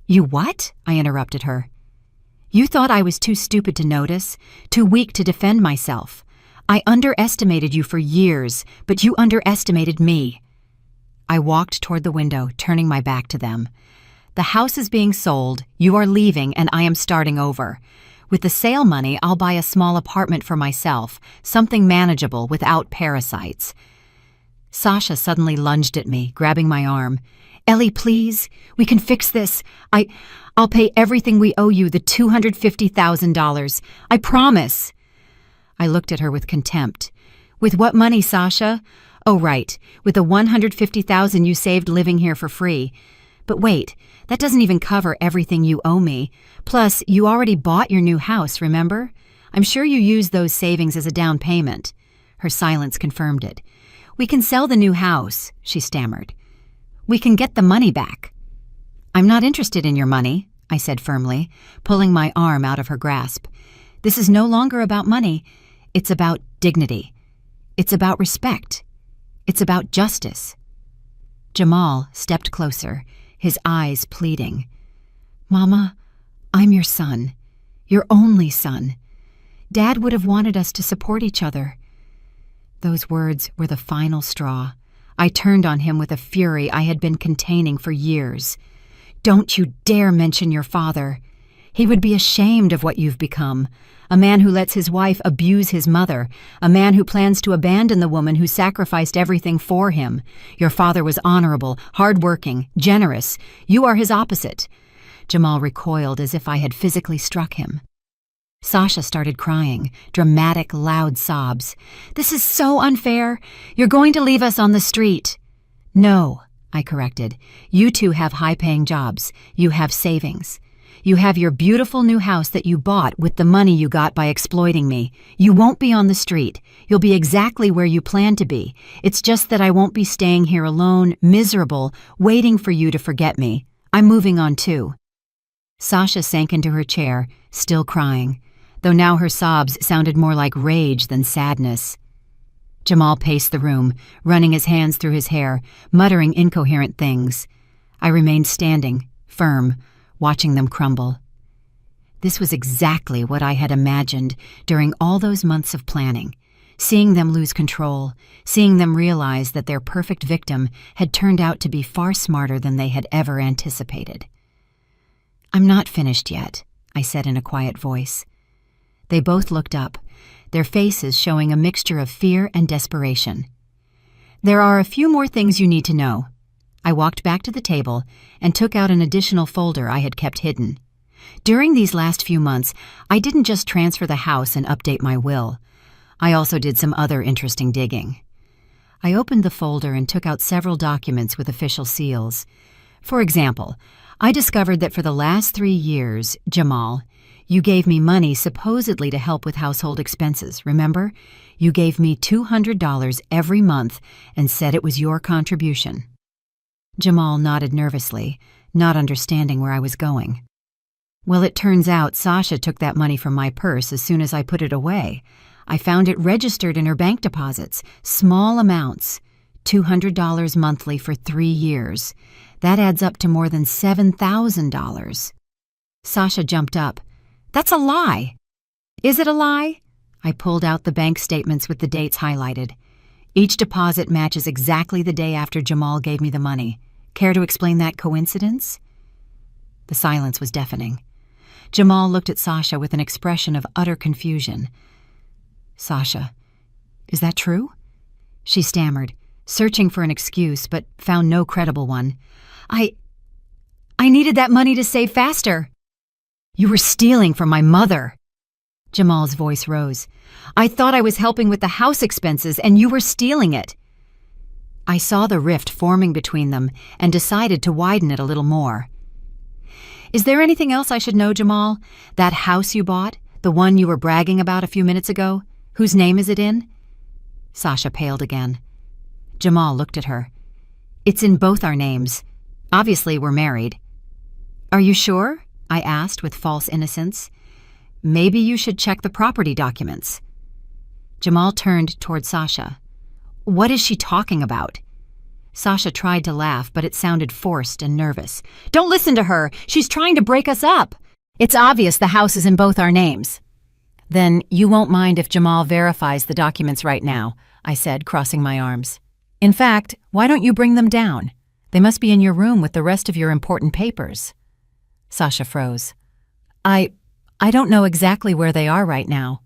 You what?" I interrupted her. "You thought I was too stupid to notice, too weak to defend myself. I underestimated you for years, but you underestimated me." I walked toward the window, turning my back to them. "The house is being sold, you are leaving, and I am starting over. With the sale money, I'll buy a small apartment for myself, something manageable without parasites." Sasha suddenly lunged at me, grabbing my arm. "Ellie, please, we can fix this. I'll pay everything we owe you, the $250,000. I promise." I looked at her with contempt. "With what money, Sasha?" "Oh, right, with the $150,000 you saved living here for free. But wait, that doesn't even cover everything you owe me. Plus, you already bought your new house, remember? I'm sure you used those savings as a down payment." Her silence confirmed it. "We can sell the new house," she stammered. "We can get the money back." "I'm not interested in your money," I said firmly, pulling my arm out of her grasp. "This is no longer about money. It's about dignity. It's about respect. It's about justice." Jamal stepped closer, his eyes pleading. "Mama, I'm your son. Your only son. Dad would have wanted us to support each other." Those words were the final straw. I turned on him with a fury I had been containing for years. "Don't you dare mention your father. He would be ashamed of what you've become. A man who lets his wife abuse his mother. A man who plans to abandon the woman who sacrificed everything for him. Your father was honorable, hardworking, generous. You are his opposite." Jamal recoiled as if I had physically struck him. Sasha started crying, dramatic, loud sobs. "This is so unfair. You're going to leave us on the street." "No," I corrected. "You two have high-paying jobs. You have savings. You have your beautiful new house that you bought with the money you got by exploiting me. You won't be on the street. You'll be exactly where you plan to be. It's just that I won't be staying here alone, miserable, waiting for you to forget me. I'm moving on too." Sasha sank into her chair, still crying, though now her sobs sounded more like rage than sadness. Jamal paced the room, running his hands through his hair, muttering incoherent things. I remained standing, firm, watching them crumble. This was exactly what I had imagined during all those months of planning, seeing them lose control, seeing them realize that their perfect victim had turned out to be far smarter than they had ever anticipated. "I'm not finished yet," I said in a quiet voice. They both looked up, their faces showing a mixture of fear and desperation. "There are a few more things you need to know." I walked back to the table and took out an additional folder I had kept hidden. During these last few months, I didn't just transfer the house and update my will. I also did some other interesting digging. I opened the folder and took out several documents with official seals. For example, I discovered that for the last 3 years, Jamal, you gave me money supposedly to help with household expenses, remember? You gave me $200 every month and said it was your contribution. Jamal nodded nervously, not understanding where I was going. "Well, it turns out Sasha took that money from my purse as soon as I put it away. I found it registered in her bank deposits, small amounts, $200 monthly for 3 years. That adds up to more than $7,000. Sasha jumped up. "That's a lie." "Is it a lie?" I pulled out the bank statements with the dates highlighted. Each deposit matches exactly the day after Jamal gave me the money. Care to explain that coincidence? The silence was deafening. Jamal looked at Sasha with an expression of utter confusion. "Sasha, is that true?" She stammered, searching for an excuse, but found no credible one. I needed that money to save faster." "You were stealing from my mother." Jamal's voice rose. "I thought I was helping with the house expenses, and you were stealing it." I saw the rift forming between them and decided to widen it a little more. "Is there anything else I should know, Jamal? That house you bought, the one you were bragging about a few minutes ago, whose name is it in?" Sasha paled again. Jamal looked at her. "It's in both our names. Obviously, we're married." "Are you sure?" I asked with false innocence. "Maybe you should check the property documents." Jamal turned toward Sasha. "What is she talking about?" Sasha tried to laugh, but it sounded forced and nervous. "Don't listen to her. She's trying to break us up. It's obvious the house is in both our names." "Then you won't mind if Jamal verifies the documents right now," I said, crossing my arms. "In fact, why don't you bring them down? They must be in your room with the rest of your important papers." Sasha froze. I don't know exactly where they are right now."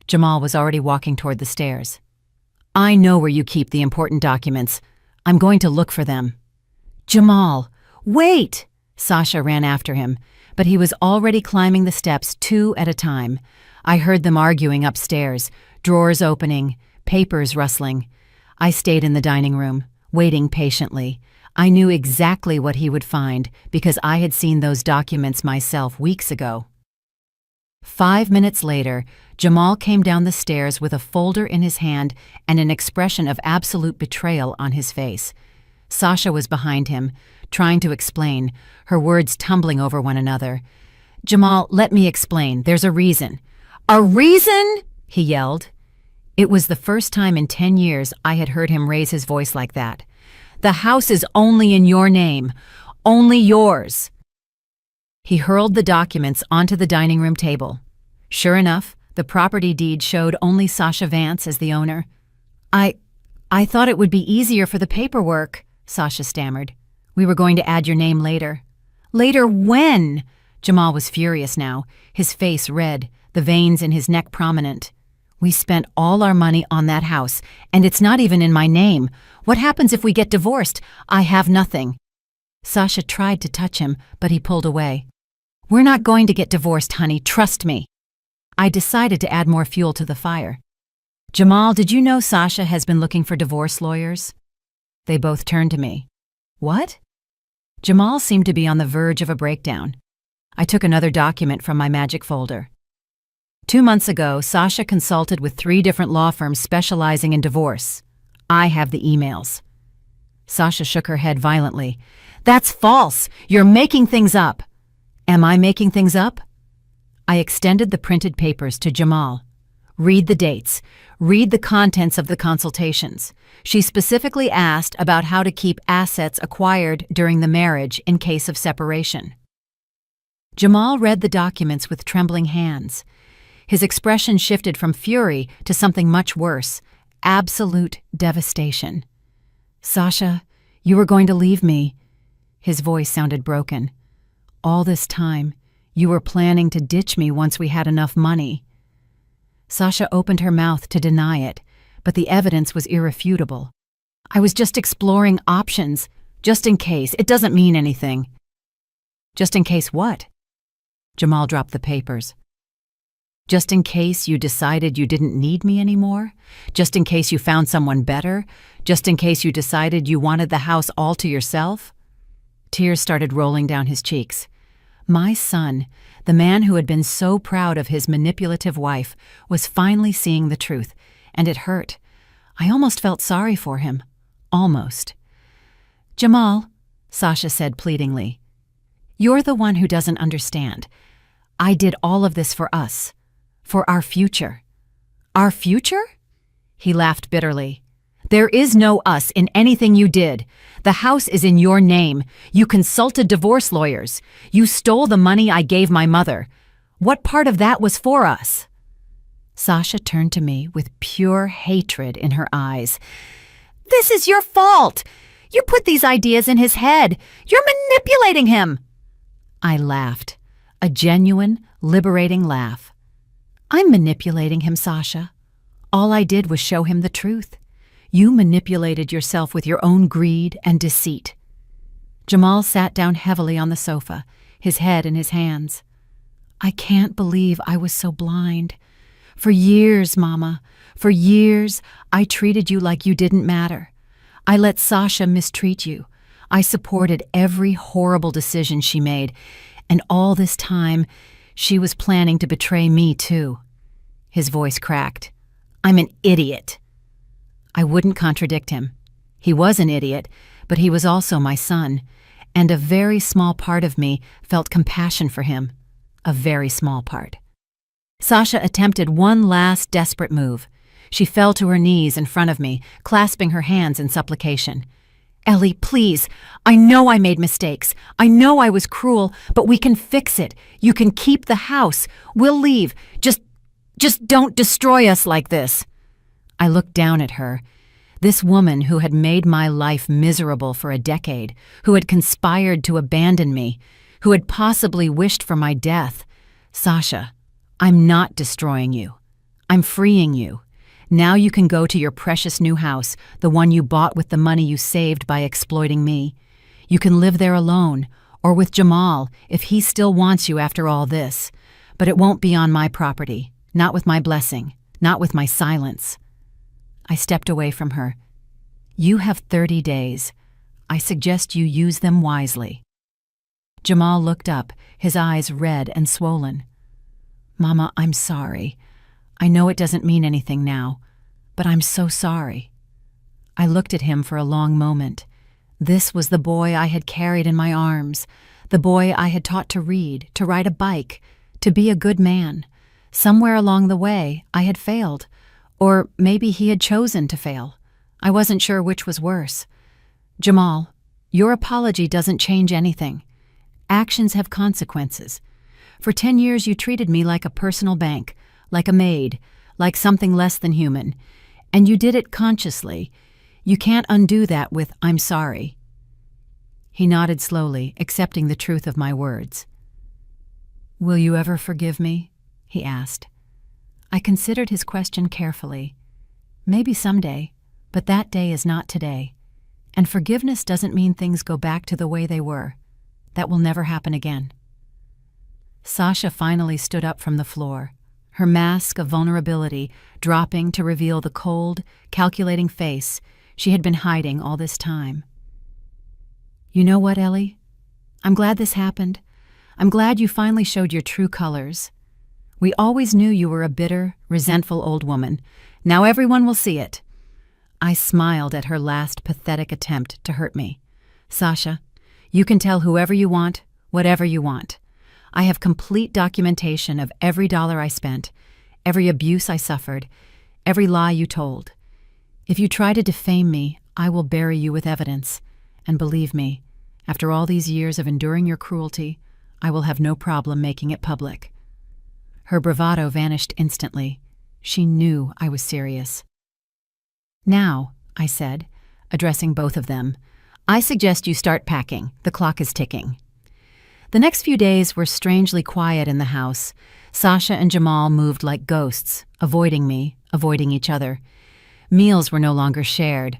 Jamal was already walking toward the stairs. "I know where you keep the important documents. I'm going to look for them." "Jamal, wait!" Sasha ran after him, but he was already climbing the steps 2 at a time. I heard them arguing upstairs, drawers opening, papers rustling. I stayed in the dining room, waiting patiently. I knew exactly what he would find because I had seen those documents myself weeks ago. 5 minutes later, Jamal came down the stairs with a folder in his hand and an expression of absolute betrayal on his face. Sasha was behind him, trying to explain, her words tumbling over one another. "Jamal, let me explain. There's a reason." "A reason?" he yelled. It was the first time in 10 years I had heard him raise his voice like that. "The house is only in your name. Only yours." He hurled the documents onto the dining room table. Sure enough, the property deed showed only Sasha Vance as the owner. I thought it would be easier for the paperwork, Sasha stammered. We were going to add your name later. Later when? Jamal was furious now, his face red, the veins in his neck prominent. We spent all our money on that house, and it's not even in my name. What happens if we get divorced? I have nothing. Sasha tried to touch him, but he pulled away. We're not going to get divorced, honey, trust me. I decided to add more fuel to the fire. Jamal, did you know Sasha has been looking for divorce lawyers? They both turned to me. What? Jamal seemed to be on the verge of a breakdown. I took another document from my magic folder. 2 months ago, Sasha consulted with 3 different law firms specializing in divorce. I have the emails. Sasha shook her head violently. That's false! You're making things up! Am I making things up? I extended the printed papers to Jamal. Read the dates. Read the contents of the consultations. She specifically asked about how to keep assets acquired during the marriage in case of separation. Jamal read the documents with trembling hands. His expression shifted from fury to something much worse, absolute devastation. Sasha, you were going to leave me. His voice sounded broken. All this time, you were planning to ditch me once we had enough money. Sasha opened her mouth to deny it, but the evidence was irrefutable. I was just exploring options, just in case. It doesn't mean anything. Just in case what? Jamal dropped the papers. Just in case you decided you didn't need me anymore? Just in case you found someone better? Just in case you decided you wanted the house all to yourself? Tears started rolling down his cheeks. My son, the man who had been so proud of his manipulative wife, was finally seeing the truth, and it hurt. I almost felt sorry for him. Almost. Jamal, Sasha said pleadingly, you're the one who doesn't understand. I did all of this for us. For our future. Our future? He laughed bitterly. There is no us in anything you did. The house is in your name. You consulted divorce lawyers. You stole the money I gave my mother. What part of that was for us? Sasha turned to me with pure hatred in her eyes. This is your fault. You put these ideas in his head. You're manipulating him. I laughed, a genuine, liberating laugh. I'm manipulating him, Sasha. All I did was show him the truth. You manipulated yourself with your own greed and deceit. Jamal sat down heavily on the sofa, his head in his hands. I can't believe I was so blind. For years, Mama, for years, I treated you like you didn't matter. I let Sasha mistreat you. I supported every horrible decision she made, and all this time, she was planning to betray me too. His voice cracked. I'm an idiot. I wouldn't contradict him. He was an idiot, but he was also my son, and a very small part of me felt compassion for him. A very small part. Sasha attempted one last desperate move. She fell to her knees in front of me, clasping her hands in supplication. Ellie, please, I know I made mistakes. I know I was cruel, but we can fix it. You can keep the house. We'll leave. Just don't destroy us like this. I looked down at her. This woman who had made my life miserable for a decade, who had conspired to abandon me, who had possibly wished for my death. Sasha, I'm not destroying you. I'm freeing you. Now you can go to your precious new house, the one you bought with the money you saved by exploiting me. You can live there alone, or with Jamal, if he still wants you after all this. But it won't be on my property, not with my blessing, not with my silence. I stepped away from her. You have 30 days. I suggest you use them wisely. Jamal looked up, his eyes red and swollen. Mama, I'm sorry. I know it doesn't mean anything now, but I'm so sorry. I looked at him for a long moment. This was the boy I had carried in my arms, the boy I had taught to read, to ride a bike, to be a good man. Somewhere along the way, I had failed. Or maybe he had chosen to fail. I wasn't sure which was worse. Jamal, your apology doesn't change anything. Actions have consequences. For 10 years you treated me like a personal bank, like a maid, like something less than human. And you did it consciously. You can't undo that with, "I'm sorry." He nodded slowly, accepting the truth of my words. "Will you ever forgive me?" he asked. I considered his question carefully. Maybe someday, but that day is not today. And forgiveness doesn't mean things go back to the way they were. That will never happen again. Sasha finally stood up from the floor, her mask of vulnerability dropping to reveal the cold, calculating face she had been hiding all this time. "You know what, Ellie? I'm glad this happened. I'm glad you finally showed your true colors. We always knew you were a bitter, resentful old woman. Now everyone will see it." I smiled at her last pathetic attempt to hurt me. "Sasha, you can tell whoever you want, whatever you want. I have complete documentation of every dollar I spent, every abuse I suffered, every lie you told. If you try to defame me, I will bury you with evidence. And believe me, after all these years of enduring your cruelty, I will have no problem making it public." Her bravado vanished instantly. She knew I was serious. "Now," I said, addressing both of them, "I suggest you start packing. The clock is ticking." The next few days were strangely quiet in the house. Sasha and Jamal moved like ghosts, avoiding me, avoiding each other. Meals were no longer shared.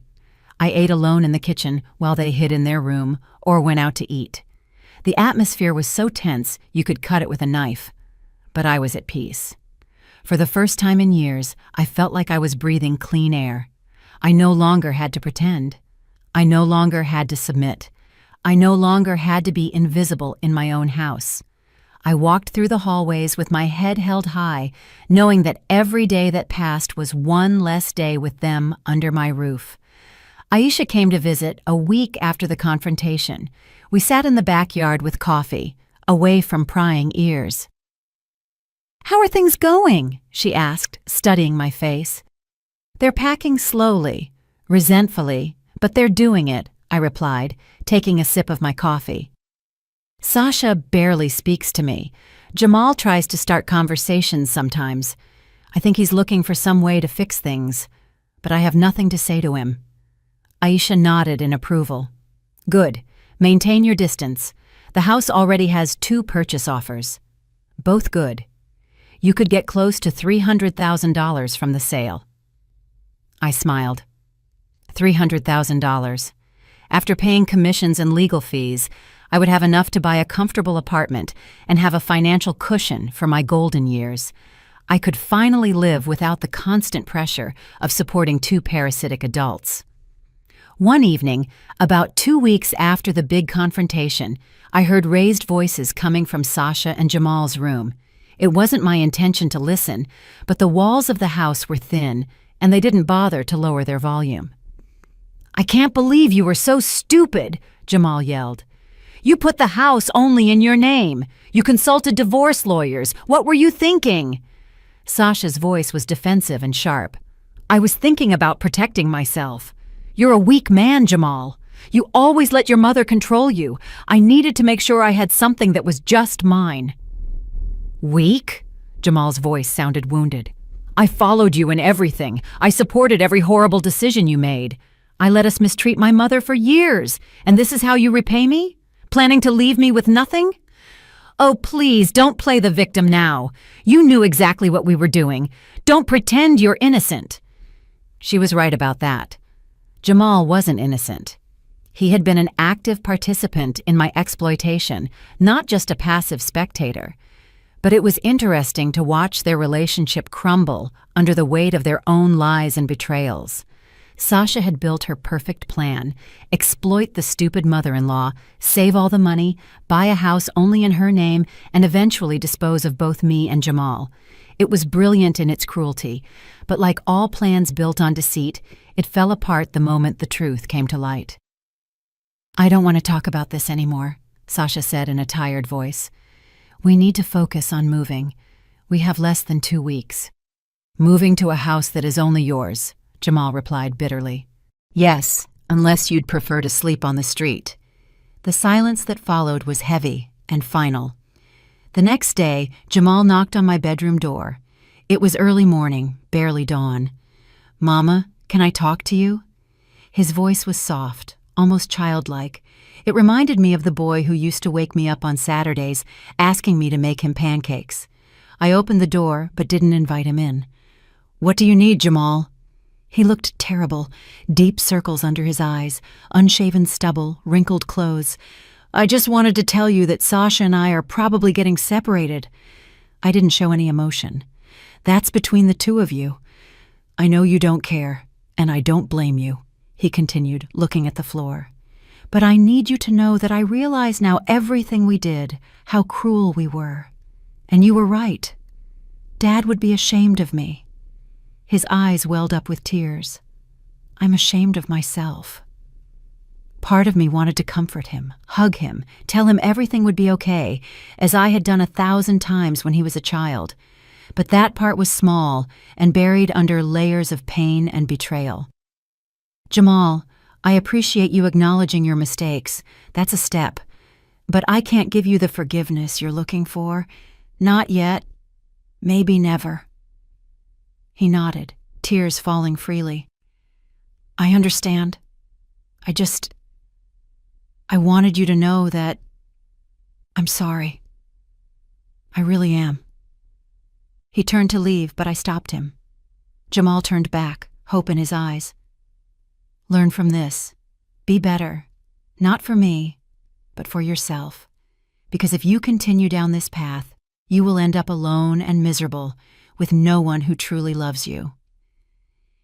I ate alone in the kitchen while they hid in their room or went out to eat. The atmosphere was so tense you could cut it with a knife. But I was at peace. For the first time in years, I felt like I was breathing clean air. I no longer had to pretend. I no longer had to submit. I no longer had to be invisible in my own house. I walked through the hallways with my head held high, knowing that every day that passed was one less day with them under my roof. Aisha came to visit a week after the confrontation. We sat in the backyard with coffee, away from prying ears. "How are things going?" she asked, studying my face. "They're packing slowly, resentfully, but they're doing it," I replied, taking a sip of my coffee. "Sasha barely speaks to me. Jamal tries to start conversations sometimes. I think he's looking for some way to fix things, but I have nothing to say to him." Aisha nodded in approval. "Good. Maintain your distance. The house already has 2 purchase offers. Both good. You could get close to $300,000 from the sale." I smiled. $300,000. After paying commissions and legal fees, I would have enough to buy a comfortable apartment and have a financial cushion for my golden years. I could finally live without the constant pressure of supporting 2 parasitic adults. One evening, about 2 weeks after the big confrontation, I heard raised voices coming from Sasha and Jamal's room. It wasn't my intention to listen, but the walls of the house were thin, and they didn't bother to lower their volume. "I can't believe you were so stupid," Jamal yelled. "You put the house only in your name. You consulted divorce lawyers. What were you thinking?" Sasha's voice was defensive and sharp. "I was thinking about protecting myself. You're a weak man, Jamal. You always let your mother control you. I needed to make sure I had something that was just mine." "Weak?" Jamal's voice sounded wounded. "I followed you in everything. I supported every horrible decision you made. I let us mistreat my mother for years, and this is how you repay me? Planning to leave me with nothing? Oh, please, don't play the victim now. You knew exactly what we were doing. Don't pretend you're innocent." She was right about that. Jamal wasn't innocent. He had been an active participant in my exploitation, not just a passive spectator. But it was interesting to watch their relationship crumble under the weight of their own lies and betrayals. Sasha had built her perfect plan: exploit the stupid mother-in-law, save all the money, buy a house only in her name, and eventually dispose of both me and Jamal. It was brilliant in its cruelty, but like all plans built on deceit, it fell apart the moment the truth came to light. "I don't want to talk about this anymore," Sasha said in a tired voice. "We need to focus on moving. We have less than 2 weeks." "Moving to a house that is only yours," Jamal replied bitterly. "Yes, unless you'd prefer to sleep on the street." The silence that followed was heavy, and final. The next day, Jamal knocked on my bedroom door. It was early morning, barely dawn. "Mama, can I talk to you?" His voice was soft, almost childlike. It reminded me of the boy who used to wake me up on Saturdays, asking me to make him pancakes. I opened the door, but didn't invite him in. "What do you need, Jamal?" He looked terrible, deep circles under his eyes, unshaven stubble, wrinkled clothes. "I just wanted to tell you that Sasha and I are probably getting separated." I didn't show any emotion. "That's between the two of you. I know you don't care, and I don't blame you," he continued, looking at the floor. "But I need you to know that I realize now everything we did, how cruel we were. And you were right. Dad would be ashamed of me." His eyes welled up with tears. "I'm ashamed of myself." Part of me wanted to comfort him, hug him, tell him everything would be okay, as I had done 1,000 times when he was a child. But that part was small and buried under layers of pain and betrayal. "Jamal, I appreciate you acknowledging your mistakes. That's a step. But I can't give you the forgiveness you're looking for. Not yet. Maybe never." He nodded, tears falling freely. "I understand. I wanted you to know that I'm sorry. I really am." He turned to leave, but I stopped him. Jamal turned back, hope in his eyes. "Learn from this. Be better. Not for me, but for yourself. Because if you continue down this path, you will end up alone and miserable, with no one who truly loves you."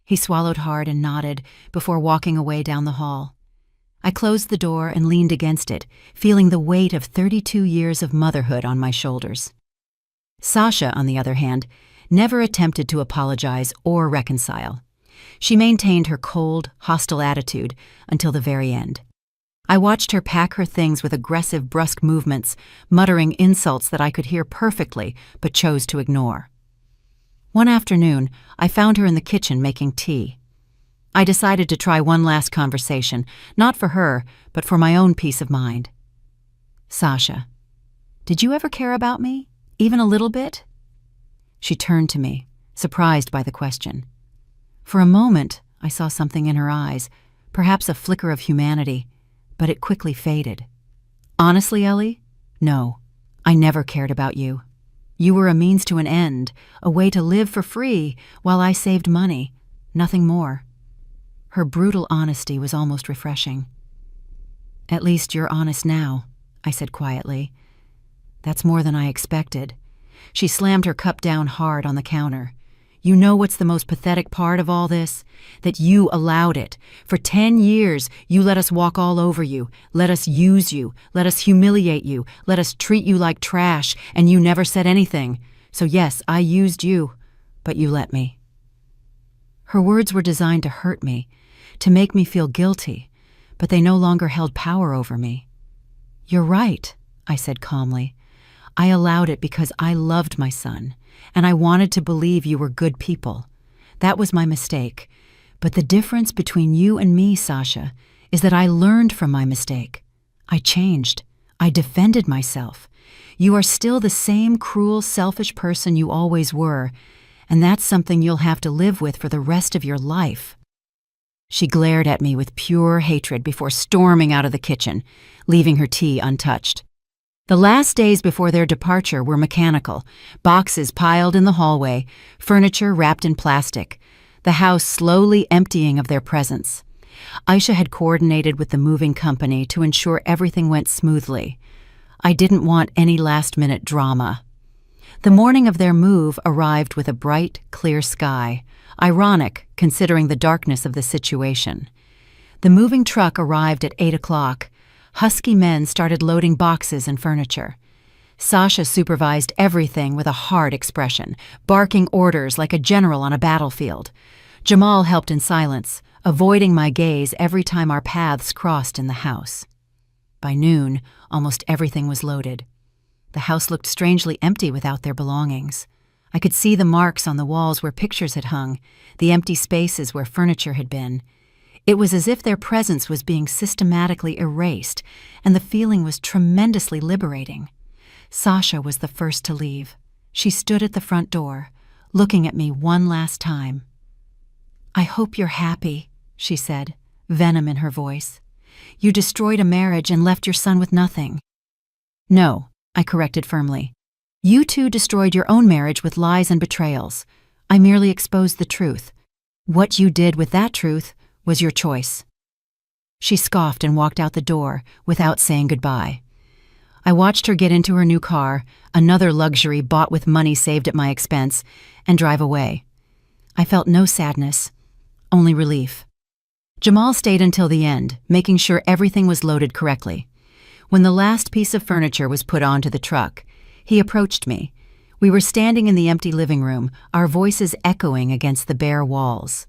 He swallowed hard and nodded before walking away down the hall. I closed the door and leaned against it, feeling the weight of 32 years of motherhood on my shoulders. Sasha, on the other hand, never attempted to apologize or reconcile. She maintained her cold, hostile attitude until the very end. I watched her pack her things with aggressive, brusque movements, muttering insults that I could hear perfectly but chose to ignore. One afternoon, I found her in the kitchen making tea. I decided to try one last conversation, not for her, but for my own peace of mind. "Sasha, did you ever care about me? Even a little bit?" She turned to me, surprised by the question. For a moment, I saw something in her eyes, perhaps a flicker of humanity, but it quickly faded. "Honestly, Ellie, no, I never cared about you. You were a means to an end, a way to live for free while I saved money, nothing more." Her brutal honesty was almost refreshing. "At least you're honest now," I said quietly. "That's more than I expected." She slammed her cup down hard on the counter. "You know what's the most pathetic part of all this? That you allowed it. For 10 years, you let us walk all over you, let us use you, let us humiliate you, let us treat you like trash, and you never said anything. So yes, I used you, but you let me." Her words were designed to hurt me, to make me feel guilty, but they no longer held power over me. "You're right," I said calmly. "I allowed it because I loved my son, and I wanted to believe you were good people. That was my mistake. But the difference between you and me, Sasha, is that I learned from my mistake. I changed. I defended myself. You are still the same cruel, selfish person you always were, and that's something you'll have to live with for the rest of your life." She glared at me with pure hatred before storming out of the kitchen, leaving her tea untouched. The last days before their departure were mechanical, boxes piled in the hallway, furniture wrapped in plastic, the house slowly emptying of their presence. Aisha had coordinated with the moving company to ensure everything went smoothly. I didn't want any last-minute drama. The morning of their move arrived with a bright, clear sky, ironic considering the darkness of the situation. The moving truck arrived at 8 o'clock. Husky men started loading boxes and furniture. Sasha supervised everything with a hard expression, barking orders like a general on a battlefield. Jamal helped in silence, avoiding my gaze every time our paths crossed in the house. By noon, almost everything was loaded. The house looked strangely empty without their belongings. I could see the marks on the walls where pictures had hung, the empty spaces where furniture had been. It was as if their presence was being systematically erased, and the feeling was tremendously liberating. Sasha was the first to leave. She stood at the front door, looking at me one last time. "I hope you're happy," she said, venom in her voice. "You destroyed a marriage and left your son with nothing." "No," I corrected firmly. "You two destroyed your own marriage with lies and betrayals. I merely exposed the truth. What you did with that truth was your choice." She scoffed and walked out the door without saying goodbye. I watched her get into her new car, another luxury bought with money saved at my expense, and drive away. I felt no sadness, only relief. Jamal stayed until the end, making sure everything was loaded correctly. When the last piece of furniture was put onto the truck, he approached me. We were standing in the empty living room, our voices echoing against the bare walls.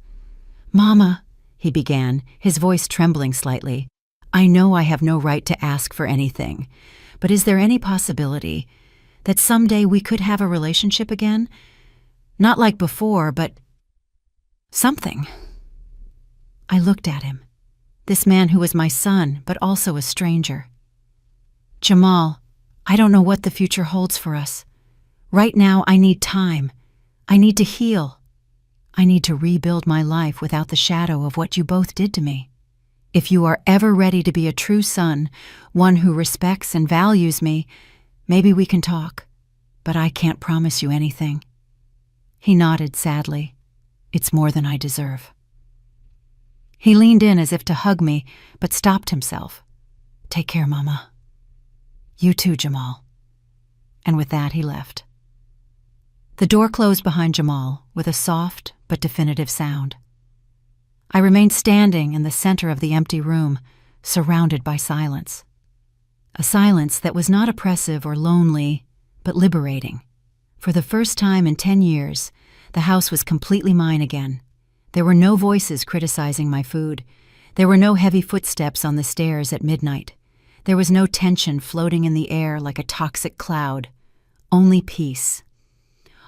"Mama," he began, his voice trembling slightly, "I know I have no right to ask for anything, but is there any possibility that someday we could have a relationship again? Not like before, but something." I looked at him, this man who was my son, but also a stranger. "Jamal, I don't know what the future holds for us. Right now, I need time. I need to heal. I need to rebuild my life without the shadow of what you both did to me. If you are ever ready to be a true son, one who respects and values me, maybe we can talk, but I can't promise you anything." He nodded sadly. "It's more than I deserve." He leaned in as if to hug me, but stopped himself. "Take care, Mama." "You too, Jamal." And with that, he left. The door closed behind Jamal with a soft but definitive sound. I remained standing in the center of the empty room, surrounded by silence. A silence that was not oppressive or lonely, but liberating. For the first time in 10 years, the house was completely mine again. There were no voices criticizing my food. There were no heavy footsteps on the stairs at midnight. There was no tension floating in the air like a toxic cloud. Only peace.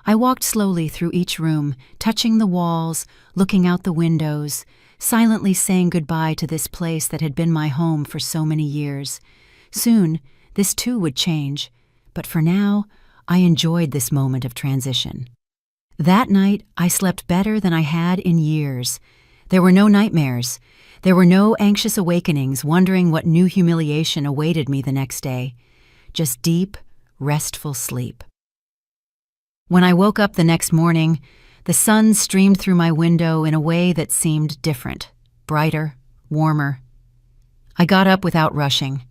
I walked slowly through each room, touching the walls, looking out the windows, silently saying goodbye to this place that had been my home for so many years. Soon, this too would change, but for now, I enjoyed this moment of transition. That night, I slept better than I had in years. There were no nightmares. There were no anxious awakenings wondering what new humiliation awaited me the next day. Just deep, restful sleep. When I woke up the next morning, the sun streamed through my window in a way that seemed different, brighter, warmer. I got up without rushing.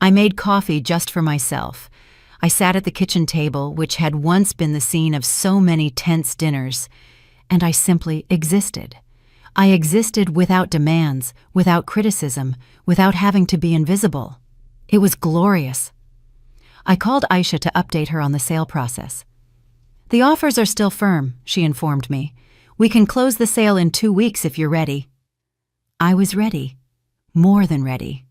I made coffee just for myself. I sat at the kitchen table, which had once been the scene of so many tense dinners, and I simply existed. I existed without demands, without criticism, without having to be invisible. It was glorious. I called Aisha to update her on the sale process. "The offers are still firm," she informed me. "We can close the sale in 2 weeks if you're ready." I was ready. More than ready.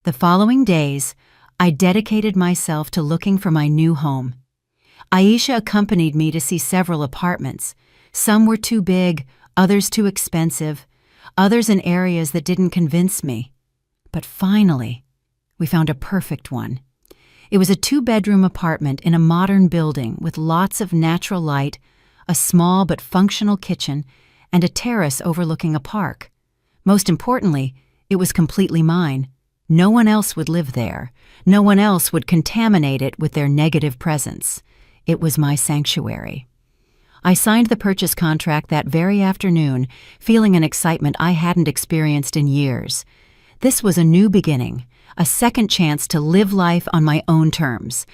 The following days, I dedicated myself to looking for my new home. Aisha accompanied me to see several apartments. Some were too big, others too expensive, others in areas that didn't convince me. But finally, we found a perfect one. It was a 2-bedroom apartment in a modern building with lots of natural light, a small but functional kitchen, and a terrace overlooking a park. Most importantly, it was completely mine. No one else would live there. No one else would contaminate it with their negative presence. It was my sanctuary. I signed the purchase contract that very afternoon, feeling an excitement I hadn't experienced in years. This was a new beginning, a second chance to live life on my own terms.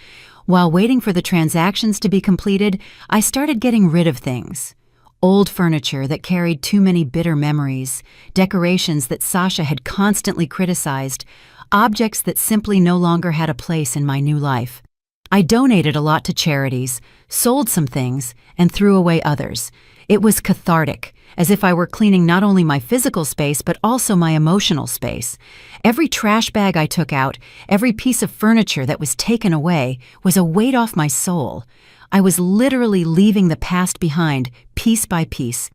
While waiting for the transactions to be completed, I started getting rid of things. Old furniture that carried too many bitter memories, decorations that Sasha had constantly criticized, objects that simply no longer had a place in my new life. I donated a lot to charities, sold some things, and threw away others. It was cathartic, as if I were cleaning not only my physical space but also my emotional space. Every trash bag I took out, every piece of furniture that was taken away, was a weight off my soul. I was literally leaving the past behind, piece by piece.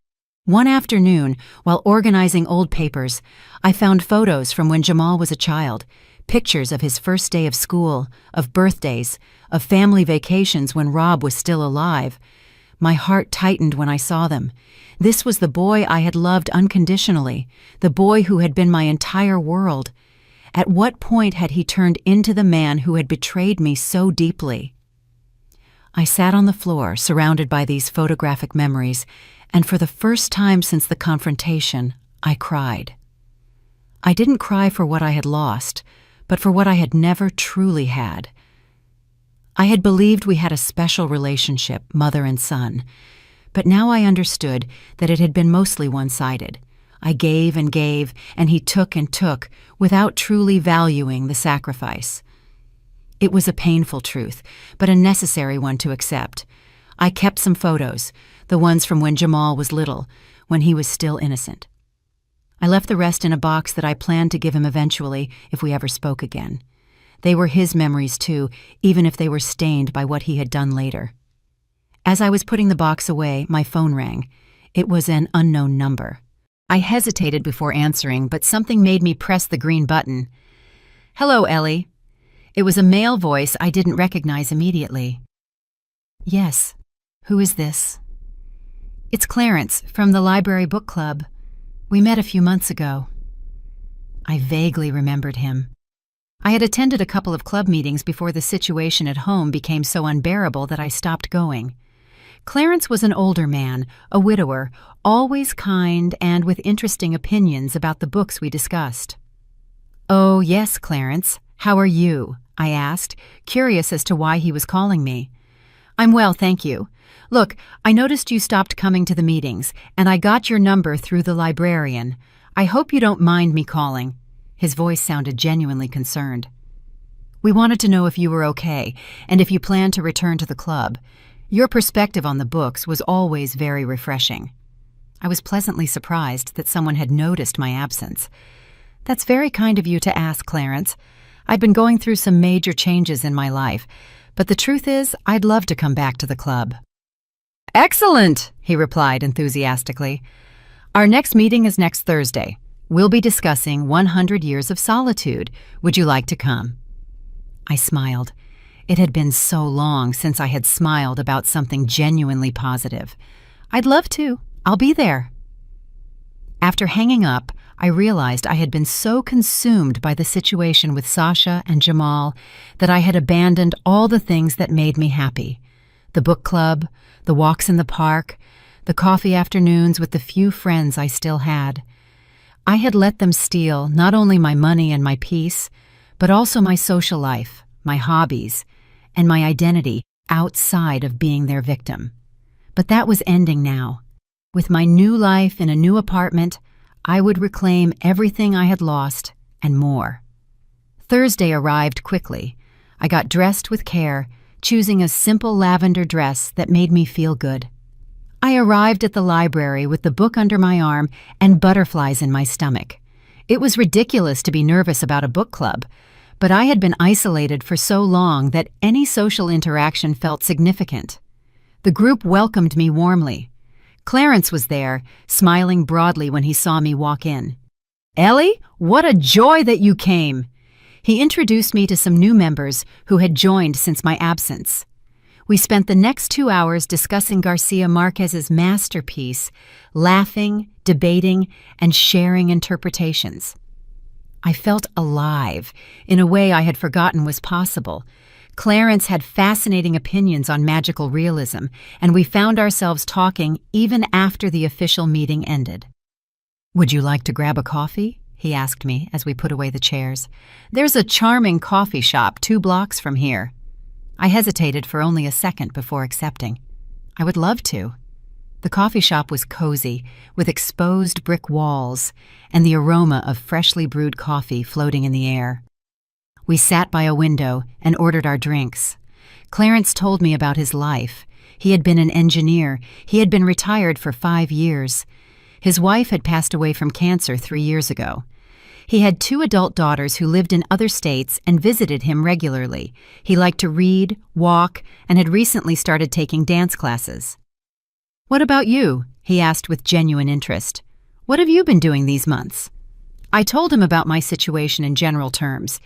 One afternoon, while organizing old papers, I found photos from when Jamal was a child, pictures of his first day of school, of birthdays, of family vacations when Rob was still alive. My heart tightened when I saw them. This was the boy I had loved unconditionally, the boy who had been my entire world. At what point had he turned into the man who had betrayed me so deeply? I sat on the floor, surrounded by these photographic memories, and for the first time since the confrontation, I cried. I didn't cry for what I had lost, but for what I had never truly had. I had believed we had a special relationship, mother and son, but now I understood that it had been mostly one-sided. I gave, and he took and took, without truly valuing the sacrifice. It was a painful truth, but a necessary one to accept. I kept some photos, the ones from when Jamal was little, when he was still innocent. I left the rest in a box that I planned to give him eventually if we ever spoke again. They were his memories too, even if they were stained by what he had done later. As I was putting the box away, my phone rang. It was an unknown number. I hesitated before answering, but something made me press the green button. "Hello, Ellie." It was a male voice I didn't recognize immediately. "Yes. Who is this?" "It's Clarence, from the library book club. We met a few months ago." I vaguely remembered him. I had attended a couple of club meetings before the situation at home became so unbearable that I stopped going. Clarence was an older man, a widower, always kind and with interesting opinions about the books we discussed. "Oh, yes, Clarence. How are you?" I asked, curious as to why he was calling me. "I'm well, thank you. Look, I noticed you stopped coming to the meetings, and I got your number through the librarian. I hope you don't mind me calling." His voice sounded genuinely concerned. "We wanted to know if you were okay, and if you plan to return to the club. Your perspective on the books was always very refreshing." I was pleasantly surprised that someone had noticed my absence. "That's very kind of you to ask, Clarence. I've been going through some major changes in my life, but the truth is, I'd love to come back to the club." "Excellent," he replied enthusiastically. "Our next meeting is next Thursday. We'll be discussing 100 Years of Solitude. Would you like to come?" I smiled. It had been so long since I had smiled about something genuinely positive. "I'd love to. I'll be there." After hanging up, I realized I had been so consumed by the situation with Sasha and Jamal that I had abandoned all the things that made me happy. The book club, the walks in the park, the coffee afternoons with the few friends I still had. I had let them steal not only my money and my peace, but also my social life, my hobbies, and my identity outside of being their victim. But that was ending now. With my new life in a new apartment, I would reclaim everything I had lost and more. Thursday arrived quickly. I got dressed with care, choosing a simple lavender dress that made me feel good. I arrived at the library with the book under my arm and butterflies in my stomach. It was ridiculous to be nervous about a book club, but I had been isolated for so long that any social interaction felt significant. The group welcomed me warmly. Clarence was there, smiling broadly when he saw me walk in. "Ellie, what a joy that you came!" He introduced me to some new members who had joined since my absence. We spent the next 2 hours discussing Garcia Marquez's masterpiece, laughing, debating, and sharing interpretations. I felt alive, in a way I had forgotten was possible. Clarence had fascinating opinions on magical realism, and we found ourselves talking even after the official meeting ended. "Would you like to grab a coffee?" he asked me as we put away the chairs. "There's a charming coffee shop 2 blocks from here." I hesitated for only a second before accepting. I would love to. The coffee shop was cozy, with exposed brick walls and the aroma of freshly brewed coffee floating in the air. We sat by a window and ordered our drinks. Clarence told me about his life. He had been an engineer. He had been retired for 5 years. His wife had passed away from cancer 3 years ago. He had 2 adult daughters who lived in other states and visited him regularly. He liked to read, walk, and had recently started taking dance classes. "What about you? He asked with genuine interest. "What have you been doing these months?" I told him about my situation in general terms.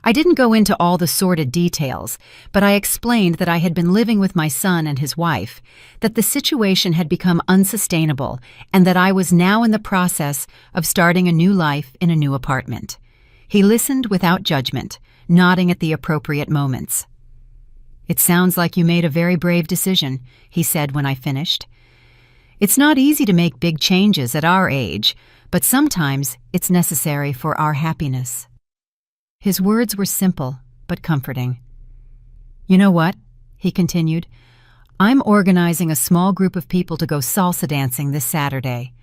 I didn't go into all the sordid details, but I explained that I had been living with my son and his wife, that the situation had become unsustainable, and that I was now in the process of starting a new life in a new apartment. He listened without judgment, nodding at the appropriate moments. "It sounds like you made a very brave decision," he said when I finished. "It's not easy to make big changes at our age, but sometimes it's necessary for our happiness." His words were simple but comforting. "You know what?" he continued. "I'm organizing a small group of people to go salsa dancing this Saturday.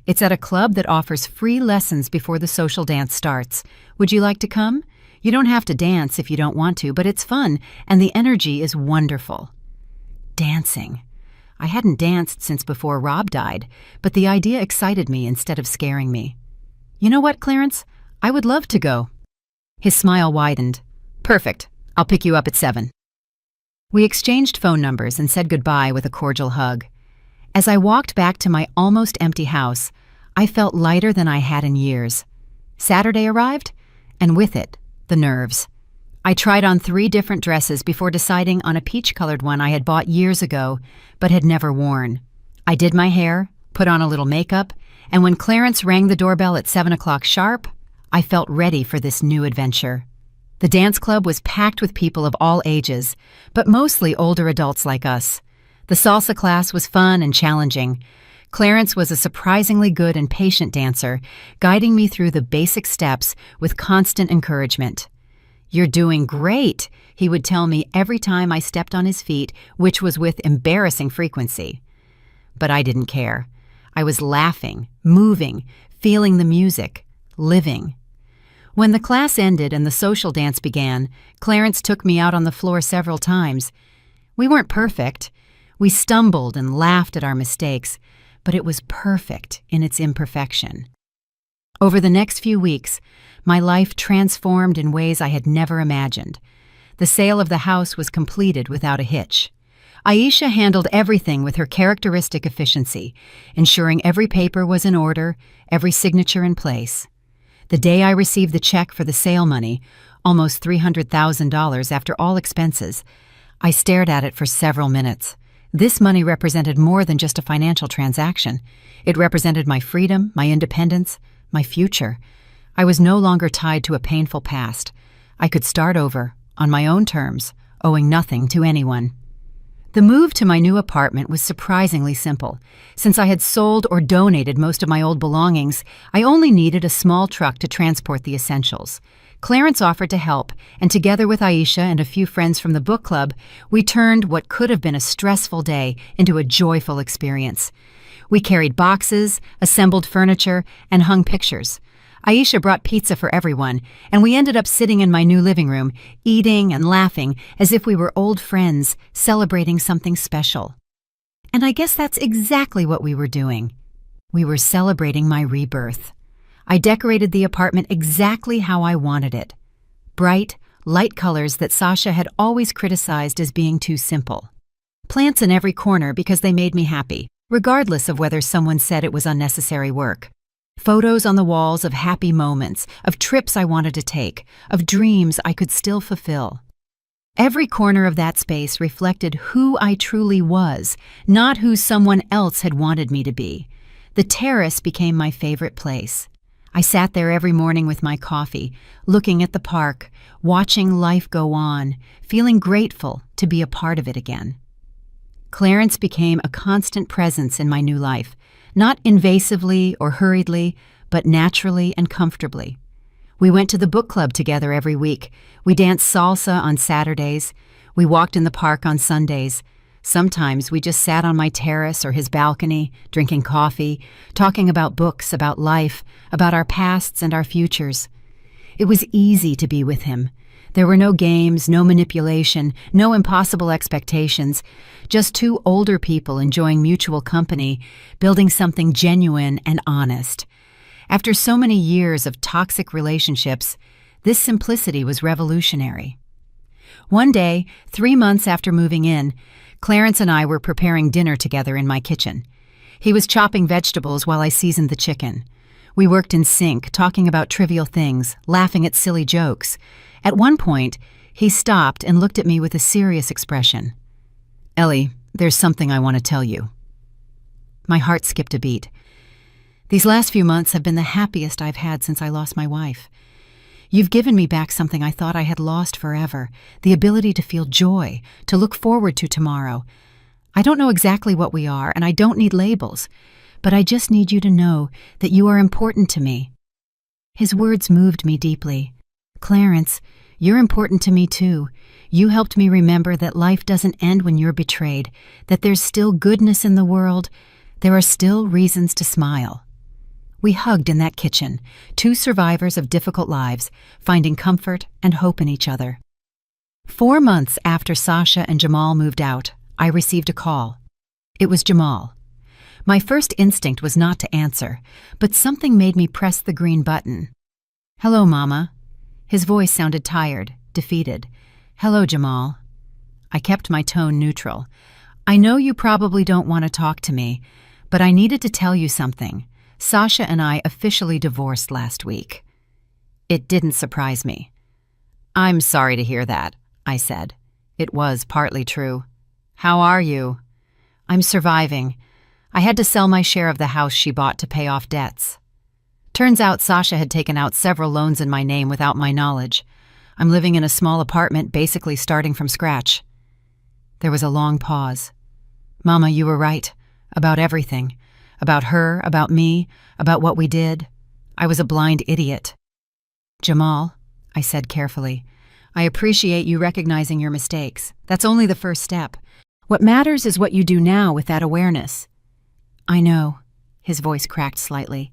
It's at a club that offers free lessons before the social dance starts. Would you like to come? You don't have to dance if you don't want to, but it's fun, and the energy is wonderful." Dancing. I hadn't danced since before Rob died, but the idea excited me instead of scaring me. "You know what, Clarence? I would love to go." His smile widened. "Perfect. I'll pick you up at 7. We exchanged phone numbers and said goodbye with a cordial hug. As I walked back to my almost empty house, I felt lighter than I had in years. Saturday arrived, and with it, the nerves. I tried on 3 different dresses before deciding on a peach-colored one I had bought years ago, but had never worn. I did my hair, put on a little makeup, and when Clarence rang the doorbell at 7 o'clock sharp, I felt ready for this new adventure. The dance club was packed with people of all ages, but mostly older adults like us. The salsa class was fun and challenging. Clarence was a surprisingly good and patient dancer, guiding me through the basic steps with constant encouragement. "You're doing great," he would tell me every time I stepped on his feet, which was with embarrassing frequency. But I didn't care. I was laughing, moving, feeling the music, living. When the class ended and the social dance began, Clarence took me out on the floor several times. We weren't perfect. We stumbled and laughed at our mistakes, but it was perfect in its imperfection. Over the next few weeks, my life transformed in ways I had never imagined. The sale of the house was completed without a hitch. Aisha handled everything with her characteristic efficiency, ensuring every paper was in order, every signature in place. The day I received the check for the sale money, almost $300,000 after all expenses, I stared at it for several minutes. This money represented more than just a financial transaction. It represented my freedom, my independence, my future. I was no longer tied to a painful past. I could start over, on my own terms, owing nothing to anyone. The move to my new apartment was surprisingly simple. Since I had sold or donated most of my old belongings, I only needed a small truck to transport the essentials. Clarence offered to help, and together with Aisha and a few friends from the book club, we turned what could have been a stressful day into a joyful experience. We carried boxes, assembled furniture, and hung pictures. Aisha brought pizza for everyone, and we ended up sitting in my new living room, eating and laughing as if we were old friends, celebrating something special. And I guess that's exactly what we were doing. We were celebrating my rebirth. I decorated the apartment exactly how I wanted it. Bright, light colors that Sasha had always criticized as being too simple. Plants in every corner because they made me happy, regardless of whether someone said it was unnecessary work. Photos on the walls of happy moments, of trips I wanted to take, of dreams I could still fulfill. Every corner of that space reflected who I truly was, not who someone else had wanted me to be. The terrace became my favorite place. I sat there every morning with my coffee, looking at the park, watching life go on, feeling grateful to be a part of it again. Clarence became a constant presence in my new life, not invasively or hurriedly, but naturally and comfortably. We went to the book club together every week. We danced salsa on Saturdays. We walked in the park on Sundays. Sometimes we just sat on my terrace or his balcony, drinking coffee, talking about books, about life, about our pasts and our futures. It was easy to be with him. There were no games, no manipulation, no impossible expectations, just 2 older people enjoying mutual company, building something genuine and honest. After so many years of toxic relationships, this simplicity was revolutionary. One day, 3 months after moving in, Clarence and I were preparing dinner together in my kitchen. He was chopping vegetables while I seasoned the chicken. We worked in sync, talking about trivial things, laughing at silly jokes. At one point, he stopped and looked at me with a serious expression. "Ellie, there's something I want to tell you." My heart skipped a beat. These last few months have been the happiest I've had since I lost my wife. You've given me back something I thought I had lost forever, the ability to feel joy, to look forward to tomorrow. I don't know exactly what we are, and I don't need labels, but I just need you to know that you are important to me. His words moved me deeply. Clarence, you're important to me too. You helped me remember that life doesn't end when you're betrayed, that there's still goodness in the world. There are still reasons to smile. We hugged in that kitchen, two survivors of difficult lives, finding comfort and hope in each other. 4 months after Sasha and Jamal moved out, I received a call. It was Jamal. My first instinct was not to answer, but something made me press the green button. "Hello, Mama." His voice sounded tired, defeated. "Hello, Jamal." I kept my tone neutral. "I know you probably don't want to talk to me, but I needed to tell you something. Sasha and I officially divorced last week." It didn't surprise me. "I'm sorry to hear that," I said. It was partly true. "How are you?" "I'm surviving. I had to sell my share of the house she bought to pay off debts. Turns out Sasha had taken out several loans in my name without my knowledge. I'm living in a small apartment, basically starting from scratch." There was a long pause. "Mama, you were right. About everything. About her, about me, about what we did. I was a blind idiot." "Jamal," I said carefully, "I appreciate you recognizing your mistakes. That's only the first step. What matters is what you do now with that awareness." "I know." His voice cracked slightly.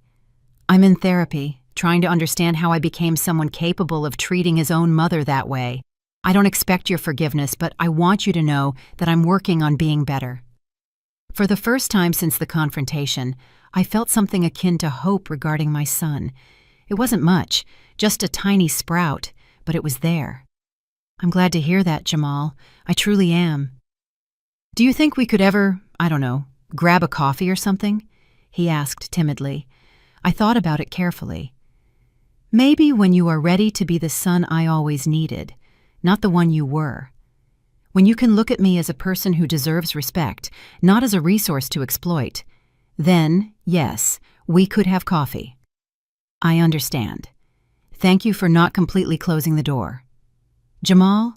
"I'm in therapy, trying to understand how I became someone capable of treating his own mother that way. I don't expect your forgiveness, but I want you to know that I'm working on being better." For the first time since the confrontation, I felt something akin to hope regarding my son. It wasn't much, just a tiny sprout, but it was there. "I'm glad to hear that, Jamal. I truly am." "Do you think we could ever, I don't know, grab a coffee or something?" he asked timidly. I thought about it carefully. "Maybe when you are ready to be the son I always needed, not the one you were. When you can look at me as a person who deserves respect, not as a resource to exploit, then, yes, we could have coffee." "I understand. Thank you for not completely closing the door. Jamal,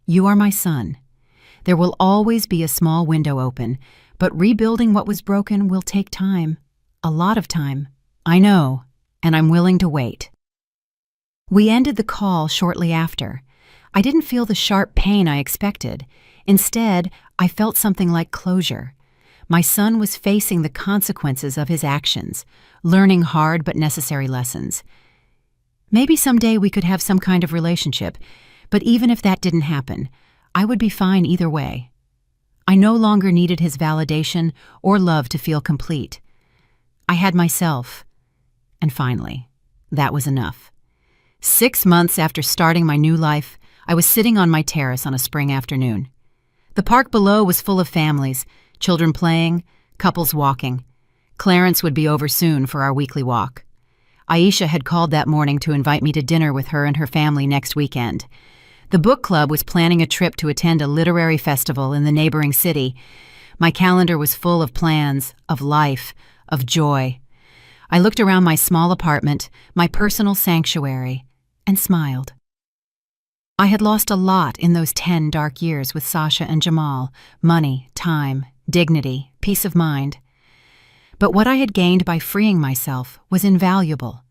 you are my son. There will always be a small window open, but rebuilding what was broken will take time. A lot of time. I know, and I'm willing to wait." We ended the call shortly after. I didn't feel the sharp pain I expected. Instead, I felt something like closure. My son was facing the consequences of his actions, learning hard but necessary lessons. Maybe someday we could have some kind of relationship, but even if that didn't happen, I would be fine either way. I no longer needed his validation or love to feel complete. I had myself, and finally, that was enough. 6 months after starting my new life, I was sitting on my terrace on a spring afternoon. The park below was full of families, children playing, couples walking. Clarence would be over soon for our weekly walk. Aisha had called that morning to invite me to dinner with her and her family next weekend. The book club was planning a trip to attend a literary festival in the neighboring city. My calendar was full of plans, of life, of joy. I looked around my small apartment, my personal sanctuary, and smiled. I had lost a lot in those 10 dark years with Sasha and Jamal: money, time, dignity, peace of mind. But what I had gained by freeing myself was invaluable.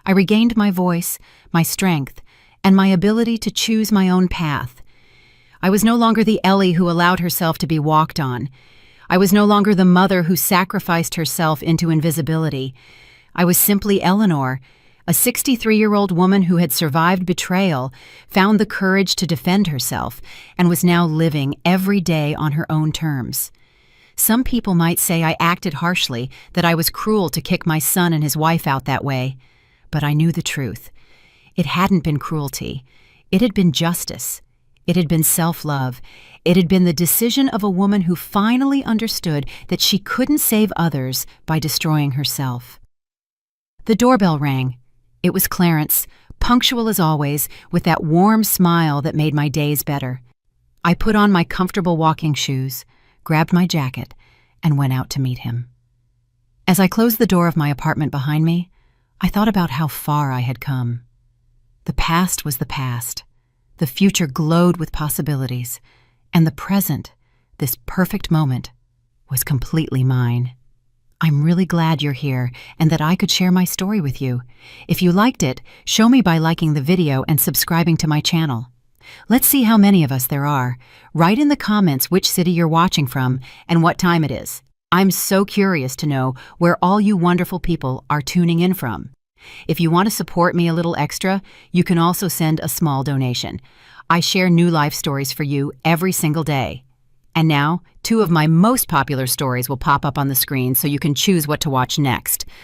I regained my voice, my strength, and my ability to choose my own path. I was no longer the Ellie who allowed herself to be walked on. I was no longer the mother who sacrificed herself into invisibility. I was simply Eleanor, a 63-year-old woman who had survived betrayal, found the courage to defend herself, and was now living every day on her own terms. Some people might say I acted harshly, that I was cruel to kick my son and his wife out that way. But I knew the truth. It hadn't been cruelty. It had been justice. It had been self-love. It had been the decision of a woman who finally understood that she couldn't save others by destroying herself. The doorbell rang. It was Clarence, punctual as always, with that warm smile that made my days better. I put on my comfortable walking shoes, grabbed my jacket, and went out to meet him. As I closed the door of my apartment behind me, I thought about how far I had come. The past was the past. The future glowed with possibilities, and the present, this perfect moment, was completely mine. I'm really glad you're here and that I could share my story with you. If you liked it, show me by liking the video and subscribing to my channel. Let's see how many of us there are. Write in the comments which city you're watching from and what time it is. I'm so curious to know where all you wonderful people are tuning in from. If you want to support me a little extra, you can also send a small donation. I share new life stories for you every single day. And now, 2 of my most popular stories will pop up on the screen so you can choose what to watch next.